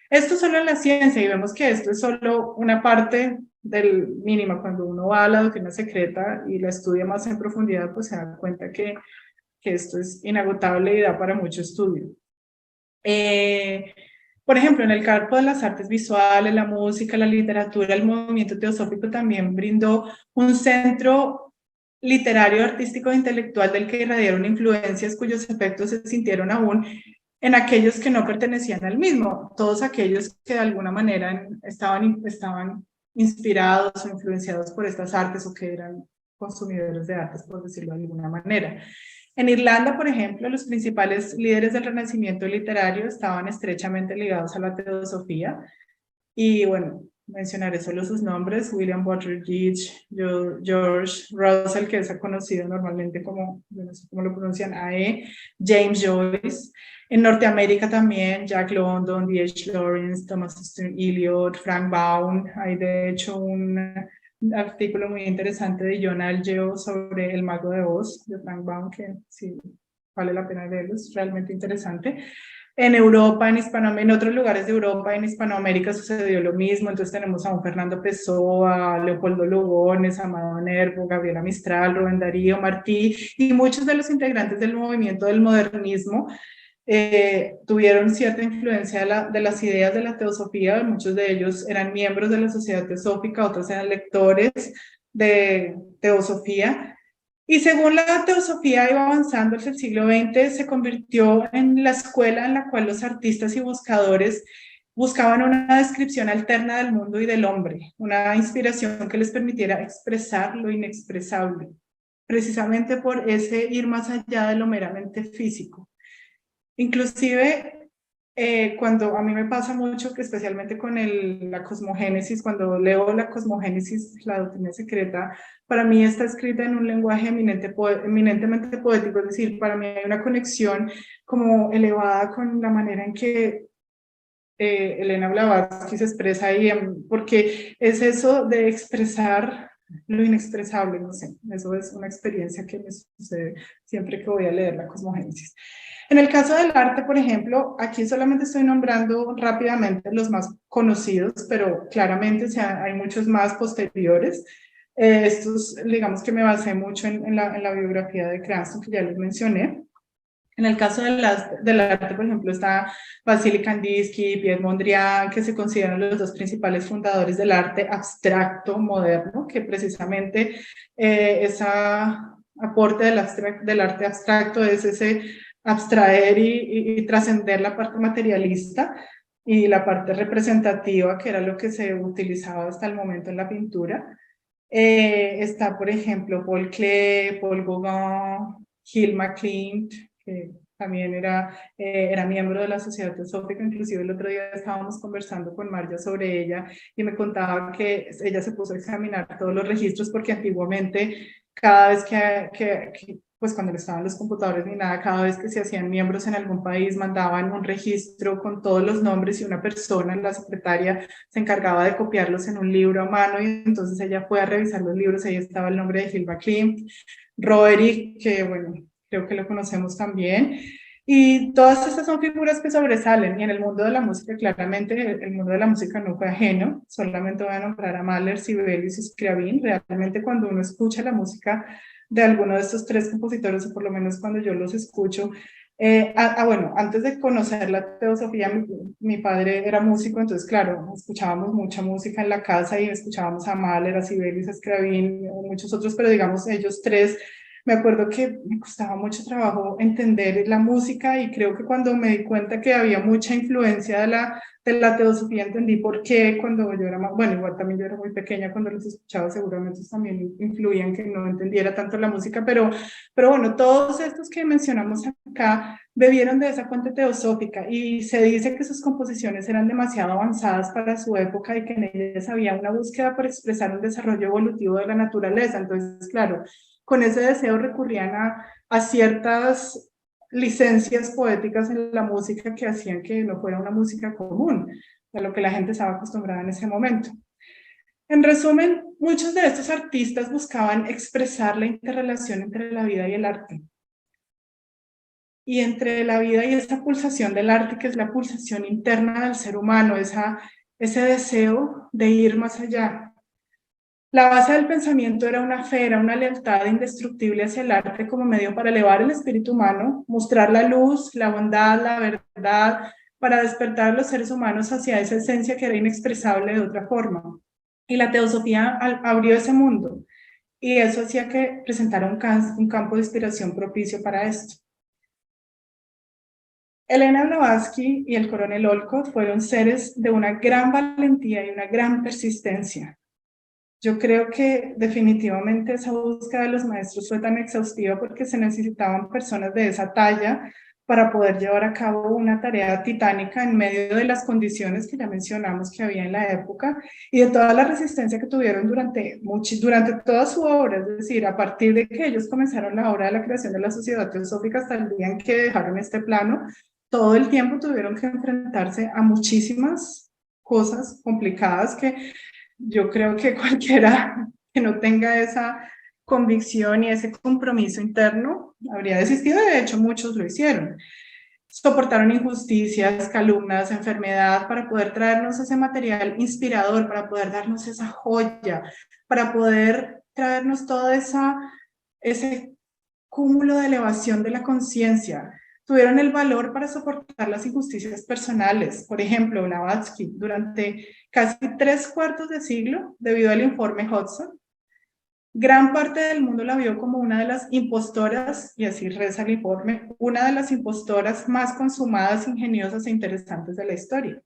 Esto solo en la ciencia, y vemos que esto es solo una parte del mínimo. Cuando uno va a la doctrina secreta y la estudia más en profundidad, pues se da cuenta que esto es inagotable y da para mucho estudio. Por ejemplo, en el campo de las artes visuales, la música, la literatura, el movimiento teosófico también brindó un centro literario, artístico e intelectual del que irradiaron influencias cuyos efectos se sintieron aún en aquellos que no pertenecían al mismo, todos aquellos que de alguna manera estaban inspirados o influenciados por estas artes o que eran consumidores de artes, por decirlo de alguna manera. En Irlanda, por ejemplo, los principales líderes del renacimiento literario estaban estrechamente ligados a la teosofía y bueno, mencionaré solo sus nombres: William Butler Yeats, George Russell, que es conocido normalmente como, no sé cómo lo pronuncian, A.E., James Joyce. En Norteamérica también, Jack London, D.H. Lawrence, Thomas Stern Eliot, Frank Baum. Hay de hecho un artículo muy interesante de John Algeo sobre El Mago de Oz, de Frank Baum, que sí vale la pena leerlo, es realmente interesante. En Europa, en otros lugares de Europa, en Hispanoamérica sucedió lo mismo. Entonces tenemos a un Fernando Pessoa, a Leopoldo Lugones, a Amado Nervo, Gabriela Mistral, Rubén Darío Martí y muchos de los integrantes del movimiento del modernismo tuvieron cierta influencia de las ideas de la teosofía. Muchos de ellos eran miembros de la Sociedad Teosófica, otros eran lectores de teosofía. Y según la teosofía iba avanzando hacia el siglo XX, se convirtió en la escuela en la cual los artistas y buscadores buscaban una descripción alterna del mundo y del hombre, una inspiración que les permitiera expresar lo inexpresable, precisamente por ese ir más allá de lo meramente físico. Inclusive, cuando a mí me pasa mucho, que especialmente con la cosmogénesis, cuando leo la cosmogénesis, la doctrina secreta, para mí está escrita en un lenguaje eminentemente poético, es decir, para mí hay una conexión como elevada con la manera en que Elena Blavatsky se expresa ahí, porque es eso de expresar lo inexpresable, no sé, eso es una experiencia que me sucede siempre que voy a leer la cosmogénesis. En el caso del arte, por ejemplo, aquí solamente estoy nombrando rápidamente los más conocidos, pero claramente hay muchos más posteriores. Estos, digamos que me basé mucho en la biografía de Cranston, que ya les mencioné. En el caso del arte, por ejemplo, está Vasily Kandinsky, Pierre Mondrian, que se consideran los dos principales fundadores del arte abstracto moderno, que precisamente ese aporte del arte abstracto es ese abstraer y trascender la parte materialista y la parte representativa, que era lo que se utilizaba hasta el momento en la pintura. Está, por ejemplo, Paul Klee, Paul Gauguin, Hill McClint, que también era miembro de la Sociedad Teosófica. Inclusive el otro día estábamos conversando con Marja sobre ella y me contaba que ella se puso a examinar todos los registros, porque antiguamente cada vez pues cuando no estaban los computadores ni nada, cada vez que se hacían miembros en algún país mandaban un registro con todos los nombres y una persona, la secretaria, se encargaba de copiarlos en un libro a mano, y entonces ella fue a revisar los libros. Ahí estaba el nombre de Hill McClint, Roerich, que bueno, creo que lo conocemos también. Y todas estas son figuras que sobresalen, y en el mundo de la música, claramente, el mundo de la música no fue ajeno. Solamente voy a nombrar a Mahler, Sibelius y Scriabin. Realmente cuando uno escucha la música de alguno de estos tres compositores, o por lo menos cuando yo los escucho, bueno, antes de conocer la teosofía, mi padre era músico, entonces claro, escuchábamos mucha música en la casa y escuchábamos a Mahler, a Sibelius, a Scriabin, muchos otros, pero digamos ellos tres. Me acuerdo que me costaba mucho trabajo entender la música, y creo que cuando me di cuenta que había mucha influencia de la teosofía, entendí por qué. Cuando yo era más, bueno, igual también yo era muy pequeña cuando los escuchaba, seguramente también influían que no entendiera tanto la música, pero bueno, todos estos que mencionamos acá bebieron de esa fuente teosófica, y se dice que sus composiciones eran demasiado avanzadas para su época y que en ellas había una búsqueda por expresar un desarrollo evolutivo de la naturaleza. Entonces, claro, con ese deseo recurrían a ciertas licencias poéticas en la música que hacían que no fuera una música común, a lo que la gente estaba acostumbrada en ese momento. En resumen, muchos de estos artistas buscaban expresar la interrelación entre la vida y el arte. Y entre la vida y esa pulsación del arte, que es la pulsación interna del ser humano, ese deseo de ir más allá. La base del pensamiento era una fe, era una lealtad indestructible hacia el arte como medio para elevar el espíritu humano, mostrar la luz, la bondad, la verdad, para despertar a los seres humanos hacia esa esencia que era inexpresable de otra forma. Y la teosofía abrió ese mundo, y eso hacía que presentara un campo de inspiración propicio para esto. Elena Blavatsky y el coronel Olcott fueron seres de una gran valentía y una gran persistencia. Yo creo que definitivamente esa búsqueda de los maestros fue tan exhaustiva porque se necesitaban personas de esa talla para poder llevar a cabo una tarea titánica en medio de las condiciones que ya mencionamos que había en la época, y de toda la resistencia que tuvieron durante toda su obra. Es decir, a partir de que ellos comenzaron la obra de la creación de la Sociedad Teosófica hasta el día en que dejaron este plano, todo el tiempo tuvieron que enfrentarse a muchísimas cosas complicadas que yo creo que cualquiera que no tenga esa convicción y ese compromiso interno habría desistido. De hecho, muchos lo hicieron. Soportaron injusticias, calumnias, enfermedad, para poder traernos ese material inspirador, para poder darnos esa joya, para poder traernos todo ese cúmulo de elevación de la conciencia. Tuvieron el valor para soportar las injusticias personales. Por ejemplo, Blavatsky, durante casi 3/4 de siglo, debido al informe Hudson, gran parte del mundo la vio como una de las impostoras, y así reza el informe, una de las impostoras más consumadas, ingeniosas e interesantes de la historia.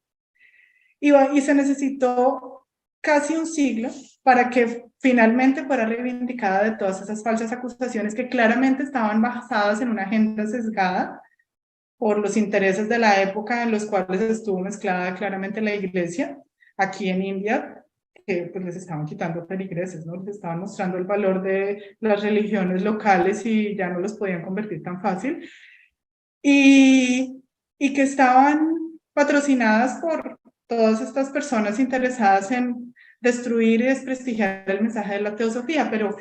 Y se necesitó casi un siglo para que finalmente fuera reivindicada de todas esas falsas acusaciones que claramente estaban basadas en una agenda sesgada por los intereses de la época, en los cuales estuvo mezclada claramente la iglesia. Aquí en India, que pues les estaban quitando feligreses, ¿no? Les estaban mostrando el valor de las religiones locales y ya no los podían convertir tan fácil. Y que estaban patrocinadas por todas estas personas interesadas en destruir y desprestigiar el mensaje de la teosofía. Pero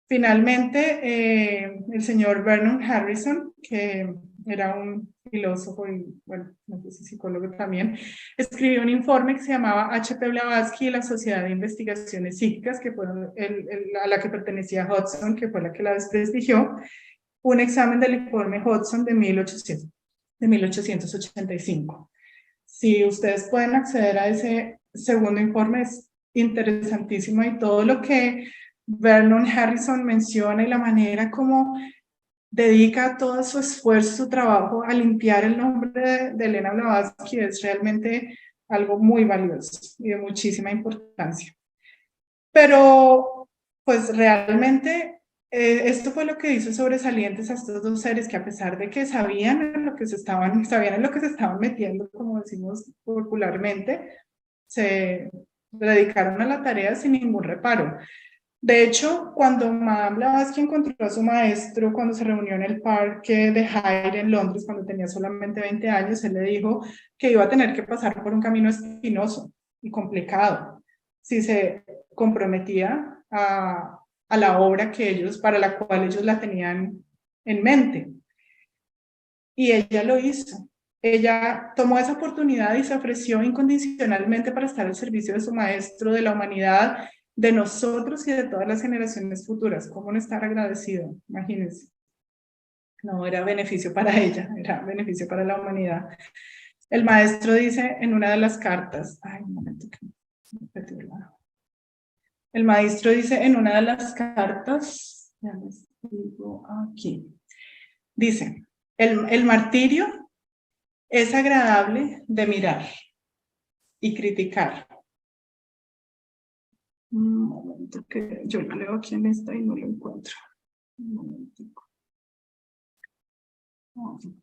finalmente el señor Vernon Harrison, que era un filósofo y, bueno, no sé si psicólogo también, escribió un informe que se llamaba H.P. Blavatsky y la Sociedad de Investigaciones Psíquicas, que fue a la que pertenecía Hudson, que fue la que la desprestigió, un examen del informe Hudson de 1885. Si ustedes pueden acceder a ese segundo informe, es interesantísimo, y todo lo que Vernon Harrison menciona y la manera como dedica todo su esfuerzo, su trabajo a limpiar el nombre de Elena Blavatsky es realmente algo muy valioso y de muchísima importancia. Pero, pues realmente, esto fue lo que hizo sobresalientes a estos dos seres que, a pesar de que sabían en lo que se estaban metiendo, como decimos popularmente, se dedicaron a la tarea sin ningún reparo. De hecho, cuando Madame Blavatsky encontró a su maestro, cuando se reunió en el parque de Hyde en Londres, cuando tenía solamente 20 años, él le dijo que iba a tener que pasar por un camino espinoso y complicado si se comprometía a la obra para la cual ellos la tenían en mente. Y ella lo hizo. Ella tomó esa oportunidad y se ofreció incondicionalmente para estar al servicio de su maestro, de la humanidad, de nosotros y de todas las generaciones futuras. ¿Cómo no estar agradecido? Imagínense. No era beneficio para ella, era beneficio para la humanidad. El maestro dice en una de las cartas, un momento que me perdí el lado. El maestro dice en una de las cartas, ya les digo aquí, dice, el martirio es agradable de mirar y criticar. Un momento que yo lo leo aquí en esta y no lo encuentro. Un momentico. Aquí.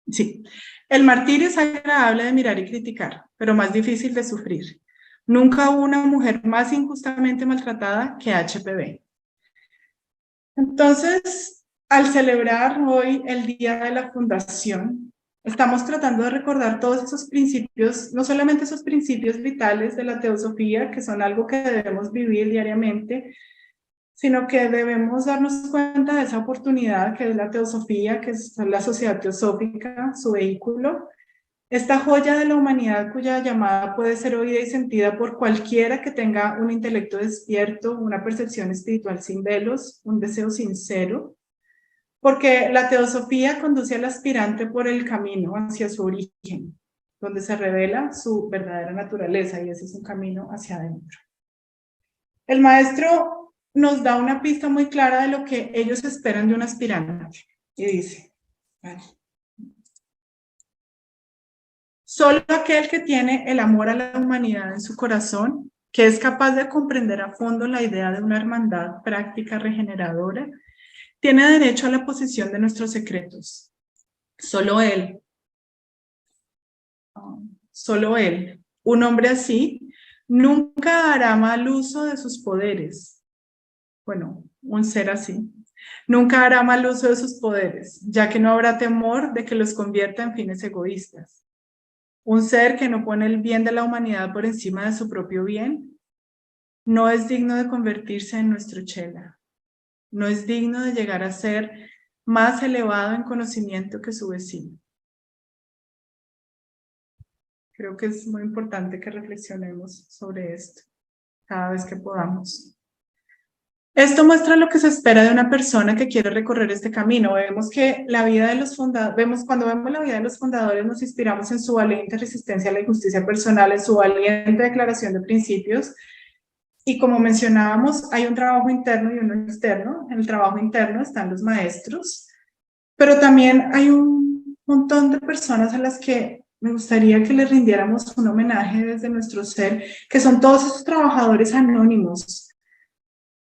Sí, el martirio es agradable de mirar y criticar, pero más difícil de sufrir. Nunca hubo una mujer más injustamente maltratada que HPB. Entonces, al celebrar hoy el Día de la Fundación, estamos tratando de recordar todos esos principios, no solamente esos principios vitales de la teosofía, que son algo que debemos vivir diariamente, sino que debemos darnos cuenta de esa oportunidad que es la teosofía, que es la sociedad teosófica, su vehículo, esta joya de la humanidad cuya llamada puede ser oída y sentida por cualquiera que tenga un intelecto despierto, una percepción espiritual sin velos, un deseo sincero, porque la teosofía conduce al aspirante por el camino hacia su origen, donde se revela su verdadera naturaleza, y ese es un camino hacia adentro. El maestro nos da una pista muy clara de lo que ellos esperan de un aspirante, y dice, vale, solo aquel que tiene el amor a la humanidad en su corazón, que es capaz de comprender a fondo la idea de una hermandad práctica regeneradora, tiene derecho a la posesión de nuestros secretos. Solo él, un hombre así, nunca hará mal uso de sus poderes. Bueno, un ser así. Nunca hará mal uso de sus poderes, ya que no habrá temor de que los convierta en fines egoístas. Un ser que no pone el bien de la humanidad por encima de su propio bien, no es digno de convertirse en nuestro chela. No es digno de llegar a ser más elevado en conocimiento que su vecino. Creo que es muy importante que reflexionemos sobre esto cada vez que podamos. Esto muestra lo que se espera de una persona que quiere recorrer este camino. Vemos que la vida de los fundadores, cuando vemos la vida de los fundadores, nos inspiramos en su valiente resistencia a la injusticia personal, en su valiente declaración de principios. Y como mencionábamos, hay un trabajo interno y uno externo. En el trabajo interno están los maestros, pero también hay un montón de personas a las que me gustaría que les rindiéramos un homenaje desde nuestro ser, que son todos esos trabajadores anónimos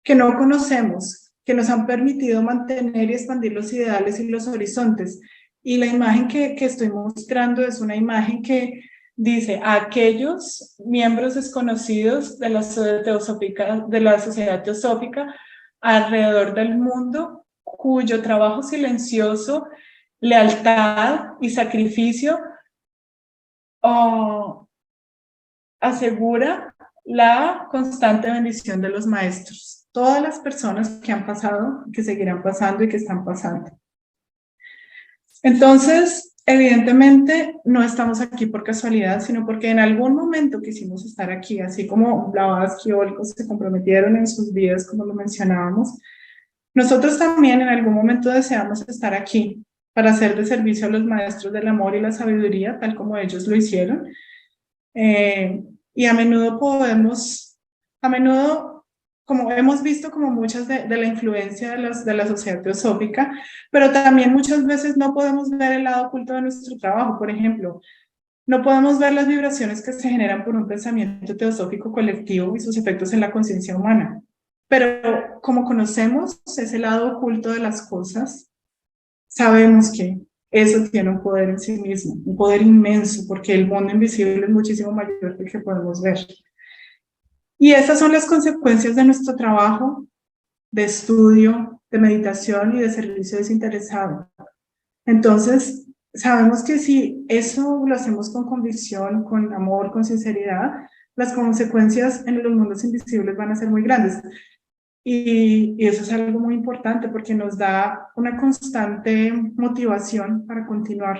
que no conocemos, que nos han permitido mantener y expandir los ideales y los horizontes. Y la imagen que estoy mostrando es una imagen que dice a aquellos miembros desconocidos de la sociedad teosófica alrededor del mundo, cuyo trabajo silencioso, lealtad y sacrificio asegura la constante bendición de los maestros. todas las personas que han pasado, que seguirán pasando y que están pasando. Entonces, evidentemente, no estamos aquí por casualidad, sino porque en algún momento quisimos estar aquí, así como Blavatsky y Olcott se comprometieron en sus vidas, como lo mencionábamos. Nosotros también en algún momento deseamos estar aquí para hacer de servicio a los maestros del amor y la sabiduría, tal como ellos lo hicieron. Y a menudo como hemos visto como muchas de la influencia de la sociedad teosófica, pero también muchas veces no podemos ver el lado oculto de nuestro trabajo. Por ejemplo, no podemos ver las vibraciones que se generan por un pensamiento teosófico colectivo y sus efectos en la conciencia humana. Pero como conocemos ese lado oculto de las cosas, sabemos que eso tiene un poder en sí mismo, un poder inmenso, porque el mundo invisible es muchísimo mayor que el que podemos ver. Y esas son las consecuencias de nuestro trabajo de estudio, de meditación y de servicio desinteresado. Entonces, sabemos que si eso lo hacemos con convicción, con amor, con sinceridad, las consecuencias en los mundos invisibles van a ser muy grandes. Y eso es algo muy importante porque nos da una constante motivación para continuar.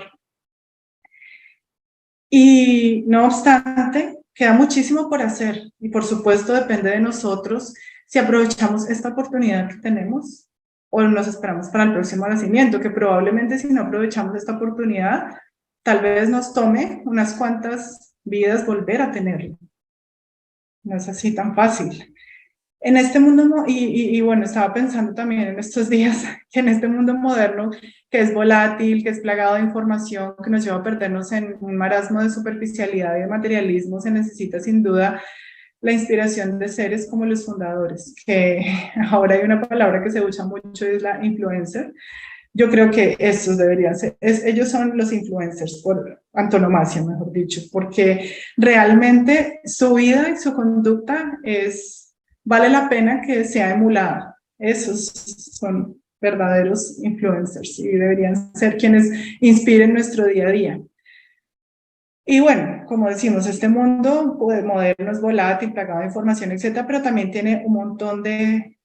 Y no obstante, queda muchísimo por hacer y por supuesto depende de nosotros si aprovechamos esta oportunidad que tenemos o nos esperamos para el próximo nacimiento, que probablemente si no aprovechamos esta oportunidad, tal vez nos tome unas cuantas vidas volver a tenerlo. No es así tan fácil. En este mundo, y bueno, estaba pensando también en estos días que en este mundo moderno, que es volátil, que es plagado de información, que nos lleva a perdernos en un marasmo de superficialidad y de materialismo, se necesita sin duda la inspiración de seres como los fundadores, que ahora hay una palabra que se usa mucho, es la influencer. Yo creo que estos deberían ser, ellos son los influencers por antonomasia, mejor dicho, porque realmente su vida y su conducta vale la pena que sea emulada. Esos son verdaderos influencers y deberían ser quienes inspiren nuestro día a día. Y bueno, como decimos, este mundo moderno es volátil, plagado de información, etcétera, pero también tiene un montón de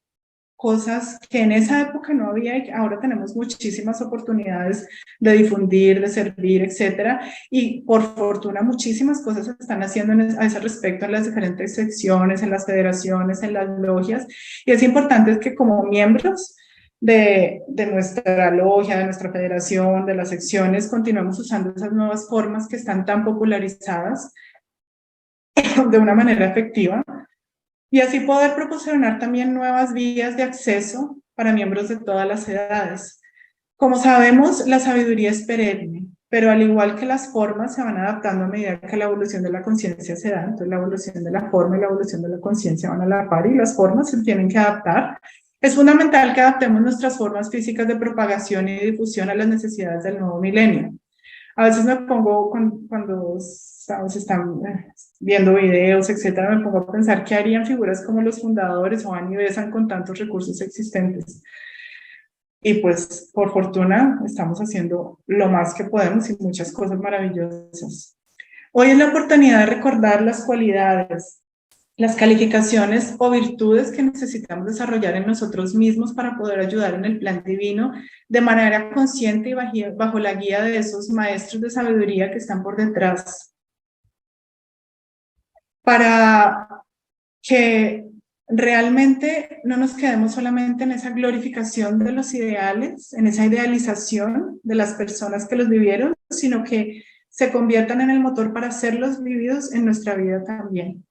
cosas que en esa época no había y que ahora tenemos muchísimas oportunidades de difundir, de servir, etcétera. Y por fortuna muchísimas cosas se están haciendo a ese respecto en las diferentes secciones, en las federaciones, en las logias. Y es importante que como miembros de nuestra logia, de nuestra federación, de las secciones, continuemos usando esas nuevas formas que están tan popularizadas de una manera efectiva. Y así poder proporcionar también nuevas vías de acceso para miembros de todas las edades. Como sabemos, la sabiduría es perenne, pero al igual que las formas se van adaptando a medida que la evolución de la conciencia se da, entonces la evolución de la forma y la evolución de la conciencia van a la par y las formas se tienen que adaptar. Es fundamental que adaptemos nuestras formas físicas de propagación y difusión a las necesidades del nuevo milenio. A veces me pongo, cuando ¿sabes? Están viendo videos, etcétera, me pongo a pensar qué harían figuras como los fundadores o Annie Besant con tantos recursos existentes. Y pues, por fortuna, estamos haciendo lo más que podemos y muchas cosas maravillosas. Hoy es la oportunidad de recordar las cualidades, las calificaciones o virtudes que necesitamos desarrollar en nosotros mismos para poder ayudar en el plan divino de manera consciente y bajo la guía de esos maestros de sabiduría que están por detrás. Para que realmente no nos quedemos solamente en esa glorificación de los ideales, en esa idealización de las personas que los vivieron, sino que se conviertan en el motor para hacerlos vividos en nuestra vida también.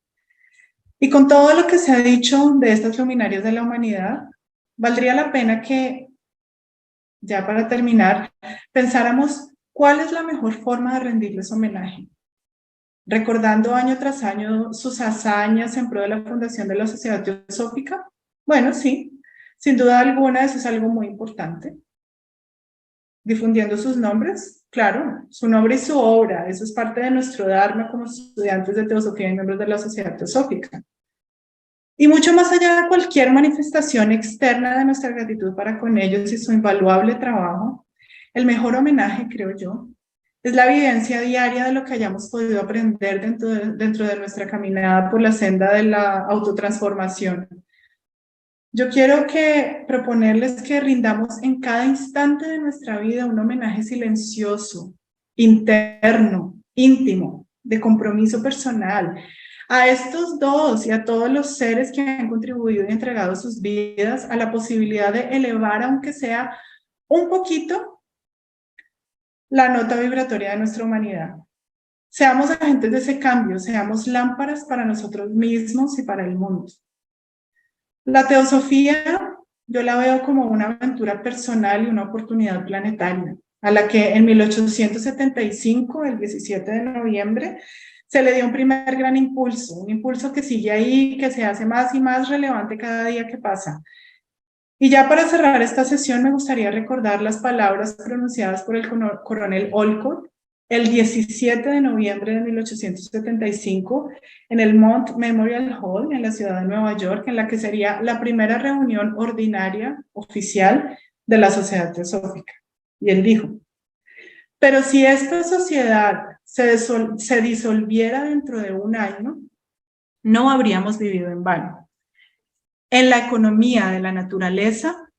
Y con todo lo que se ha dicho de estas luminarias de la humanidad, valdría la pena que, ya para terminar, pensáramos cuál es la mejor forma de rendirles homenaje. Recordando año tras año sus hazañas en pro de la fundación de la Sociedad Teosófica. Bueno, sí, sin duda alguna eso es algo muy importante. Difundiendo sus nombres, claro, su nombre y su obra, eso es parte de nuestro Dharma como estudiantes de Teosofía y miembros de la Sociedad Teosófica. Y mucho más allá de cualquier manifestación externa de nuestra gratitud para con ellos y su invaluable trabajo, el mejor homenaje, creo yo, es la evidencia diaria de lo que hayamos podido aprender dentro de nuestra caminada por la senda de la autotransformación. Yo quiero proponerles que rindamos en cada instante de nuestra vida un homenaje silencioso, interno, íntimo, de compromiso personal, a estos dos y a todos los seres que han contribuido y entregado sus vidas a la posibilidad de elevar, aunque sea un poquito, la nota vibratoria de nuestra humanidad. Seamos agentes de ese cambio, seamos lámparas para nosotros mismos y para el mundo. La teosofía yo la veo como una aventura personal y una oportunidad planetaria, a la que en 1875, el 17 de noviembre, se le dio un primer gran impulso, un impulso que sigue ahí, que se hace más y más relevante cada día que pasa. Y ya para cerrar esta sesión me gustaría recordar las palabras pronunciadas por el coronel Olcott el 17 de noviembre de 1875 en el Mont Memorial Hall en la ciudad de Nueva York, en la que sería la primera reunión ordinaria oficial de la Sociedad Teosófica. Y él dijo: pero si esta sociedad se disolviera dentro de un año, no habríamos vivido en vano. En la economía de la naturaleza,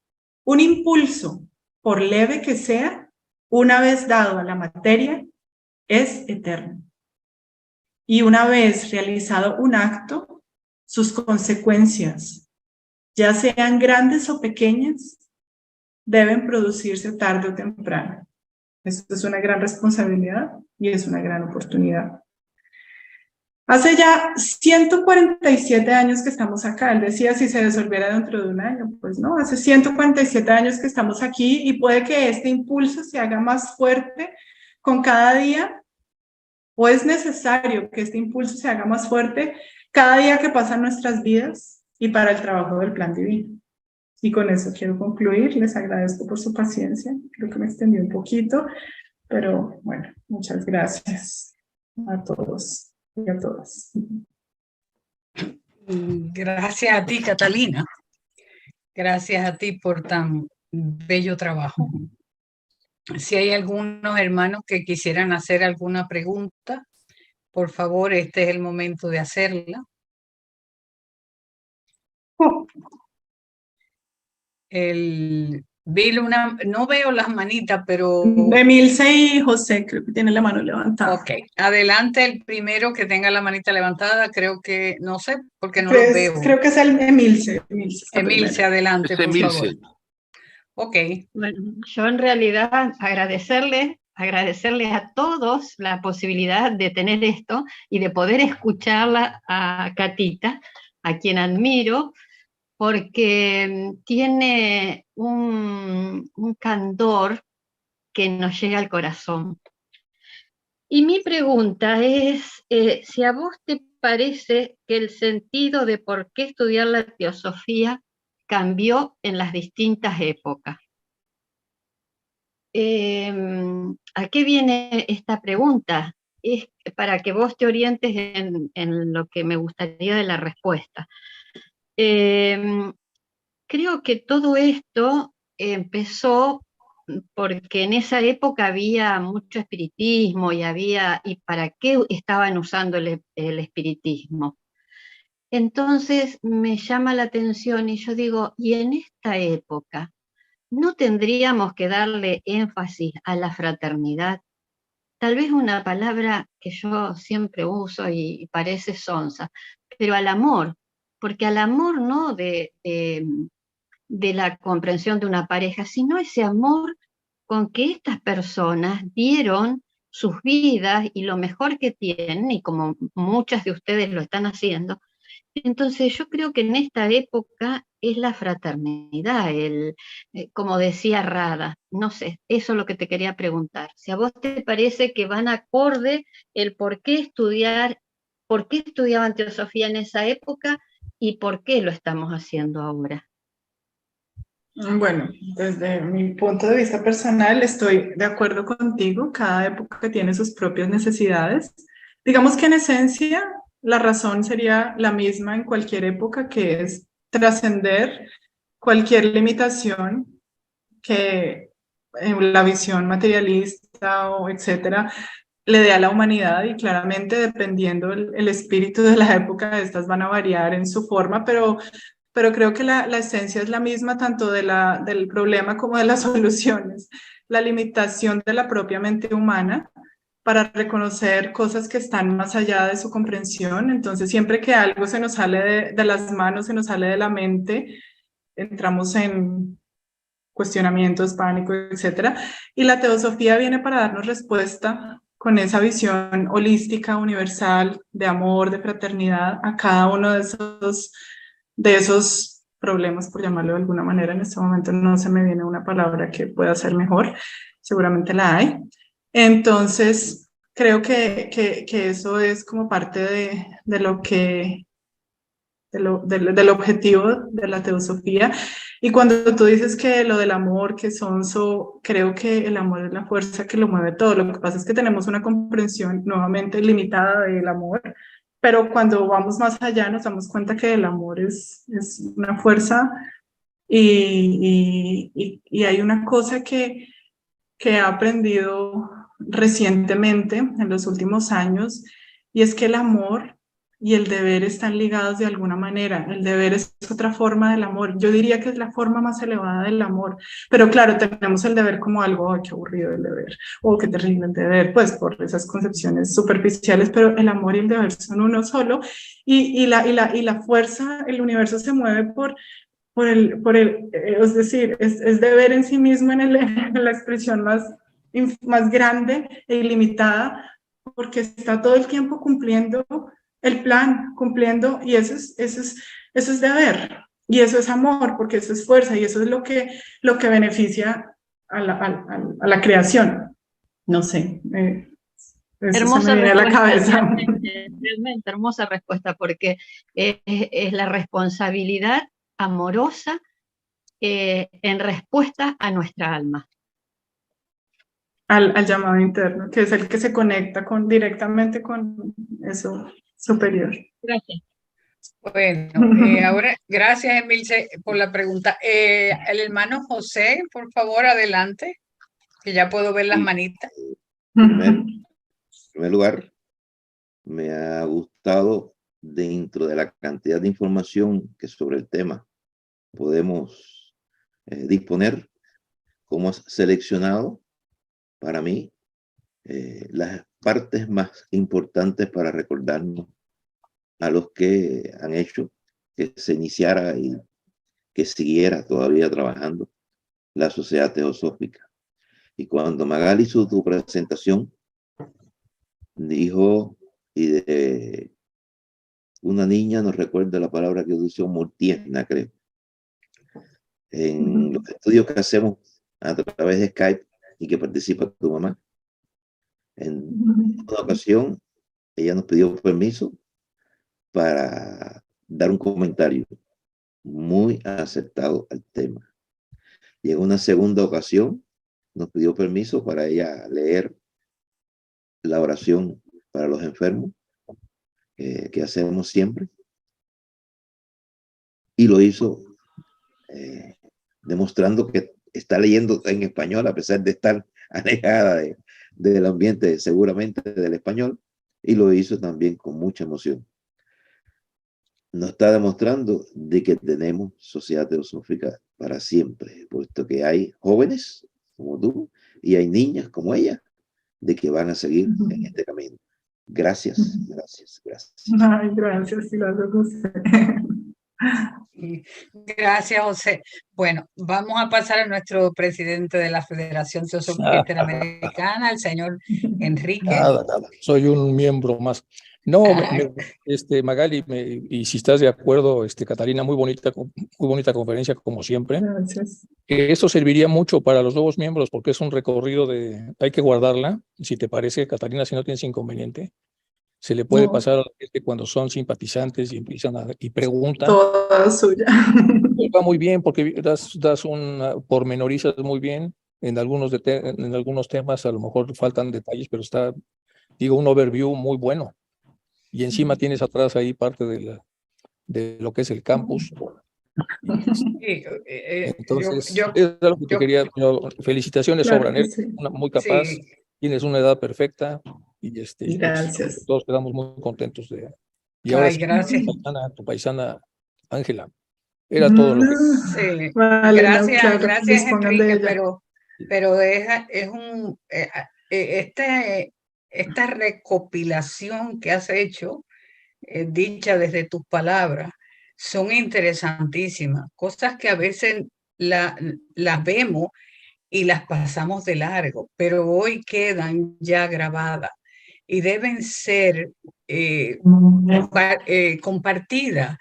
un impulso, por leve que sea, una vez dado a la materia, es eterno. Y una vez realizado un acto, sus consecuencias, ya sean grandes o pequeñas, deben producirse tarde o temprano. Esto es una gran responsabilidad y es una gran oportunidad. Hace ya 147 años que estamos acá. Él decía si se disolviera dentro de un año. Pues no, hace 147 años que estamos aquí y puede que este impulso se haga más fuerte con cada día, o es necesario que este impulso se haga más fuerte cada día que pasa en nuestras vidas y para el trabajo del plan divino. Y con eso quiero concluir. Les agradezco por su paciencia. Creo que me extendí un poquito, pero bueno, muchas gracias a todos y a todas. Gracias a ti, Catalina. Gracias a ti por tan bello trabajo. Si hay algunos hermanos que quisieran hacer alguna pregunta, por favor, este es el momento de hacerla. No veo las manitas, pero... Emilce y José creo que tienen la mano levantada. Ok, adelante el primero que tenga la manita levantada, creo que, no sé, porque no lo veo. Creo que es el Emilce. Emilce, adelante, por favor. Ok. Bueno, yo en realidad agradecerles a todos la posibilidad de tener esto y de poder escucharla a Catita, a quien admiro, porque tiene un candor que nos llega al corazón. Y mi pregunta es, si a vos te parece que el sentido de por qué estudiar la teosofía cambió en las distintas épocas. ¿A qué viene esta pregunta? Es para que vos te orientes en lo que me gustaría de la respuesta. Creo que todo esto empezó porque en esa época había mucho espiritismo y ¿para qué estaban usando el espiritismo? Entonces me llama la atención y yo digo, ¿y en esta época no tendríamos que darle énfasis a la fraternidad? Tal vez una palabra que yo siempre uso y parece sonsa, pero al amor, porque al amor no de la comprensión de una pareja, sino ese amor con que estas personas dieron sus vidas y lo mejor que tienen, y como muchas de ustedes lo están haciendo. Entonces yo creo que en esta época es la fraternidad, como decía Rada, no sé, eso es lo que te quería preguntar. Si a vos te parece que van acorde el por qué estudiaban teosofía en esa época y por qué lo estamos haciendo ahora. Bueno, desde mi punto de vista personal estoy de acuerdo contigo, cada época tiene sus propias necesidades. Digamos que en esencia la razón sería la misma en cualquier época, que es trascender cualquier limitación que en la visión materialista o etcétera le dé a la humanidad, y claramente dependiendo el espíritu de la época, estas van a variar en su forma, pero pero creo que la esencia es la misma tanto del problema como de las soluciones. La limitación de la propia mente humana para reconocer cosas que están más allá de su comprensión. Entonces, siempre que algo se nos sale de las manos, se nos sale de la mente, entramos en cuestionamientos, pánico, etc. Y la teosofía viene para darnos respuesta con esa visión holística, universal, de amor, de fraternidad, a cada uno de esos problemas, por llamarlo de alguna manera. En este momento no se me viene una palabra que pueda ser mejor, seguramente la hay. Entonces, creo que eso es como parte de lo que, del objetivo de la teosofía. Y cuando tú dices que lo del amor, que sonso, creo que el amor es la fuerza que lo mueve todo. Lo que pasa es que tenemos una comprensión nuevamente limitada del amor, pero cuando vamos más allá nos damos cuenta que el amor es una fuerza y hay una cosa que he aprendido recientemente, en los últimos años, y es que el amor y el deber están ligados de alguna manera. El deber es otra forma del amor. Yo diría que es la forma más elevada del amor. Pero claro, tenemos el deber como algo, ¡ay, qué aburrido el deber! O qué terrible el deber, pues por esas concepciones superficiales, pero el amor y el deber son uno solo. Y la fuerza, el universo se mueve es decir, es deber en sí mismo en la expresión más grande e ilimitada, porque está todo el tiempo cumpliendo el plan, cumpliendo, y eso es deber, y eso es amor, porque eso es fuerza, y eso es lo que beneficia a la creación. No sé, eso Hermosa se me viene a la respuesta, cabeza. realmente hermosa respuesta, porque es la responsabilidad amorosa en respuesta a nuestra alma. Al llamado interno, que es el que se conecta directamente con eso superior. Gracias. Bueno, ahora, gracias Emilce por la pregunta. El hermano José, por favor, adelante, que ya puedo ver las manitas. En primer lugar, me ha gustado dentro de la cantidad de información que sobre el tema podemos disponer, cómo has seleccionado para mí las partes más importantes para recordarnos a los que han hecho que se iniciara y que siguiera todavía trabajando la sociedad teosófica. Y cuando Magali hizo tu presentación, dijo, y de una niña, no recuerdo la palabra que usó, muy tierna, creo. En los estudios que hacemos a través de Skype y que participa tu mamá, en una ocasión ella nos pidió permiso para dar un comentario muy acertado al tema. Y en una segunda ocasión nos pidió permiso para ella leer la oración para los enfermos que hacemos siempre. Y lo hizo demostrando que está leyendo en español, a pesar de estar alejada del ambiente seguramente del español, y lo hizo también con mucha emoción. Nos está demostrando de que tenemos sociedad teosófica para siempre, puesto que hay jóvenes como tú y hay niñas como ella de que van a seguir en este camino. Gracias, gracias, gracias. Ay, gracias, José. Gracias, José. Bueno, vamos a pasar a nuestro presidente de la Federación Teosófica Interamericana, el señor Enrique. Nada. Soy un miembro más. No, Magali, y si estás de acuerdo, Catalina, muy bonita conferencia como siempre. Gracias. Que esto serviría mucho para los nuevos miembros porque es un recorrido hay que guardarla. Si te parece, Catalina, si no tienes inconveniente, se le puede pasar a la gente cuando son simpatizantes y empiezan y preguntan. Toda suya. Va muy bien porque pormenorizas muy bien en algunos temas, a lo mejor faltan detalles, pero está, un overview muy bueno. Y encima tienes atrás ahí parte de lo que es el campus. Entonces, eso es lo que te quería. Felicitaciones, Claro, sobran, eres sí. muy capaz, tienes una edad perfecta y gracias. todos quedamos muy contentos de. Y Ay, ahora sí, gracias. tu paisana Ángela. Era todo lo que... Sí. Vale, no, Gracias, claro, gracias dispongan de Enrique, ella. pero es un esta recopilación que has hecho, dicha desde tus palabras, son interesantísimas, cosas que a veces las vemos y las pasamos de largo, pero hoy quedan ya grabadas y deben ser compartidas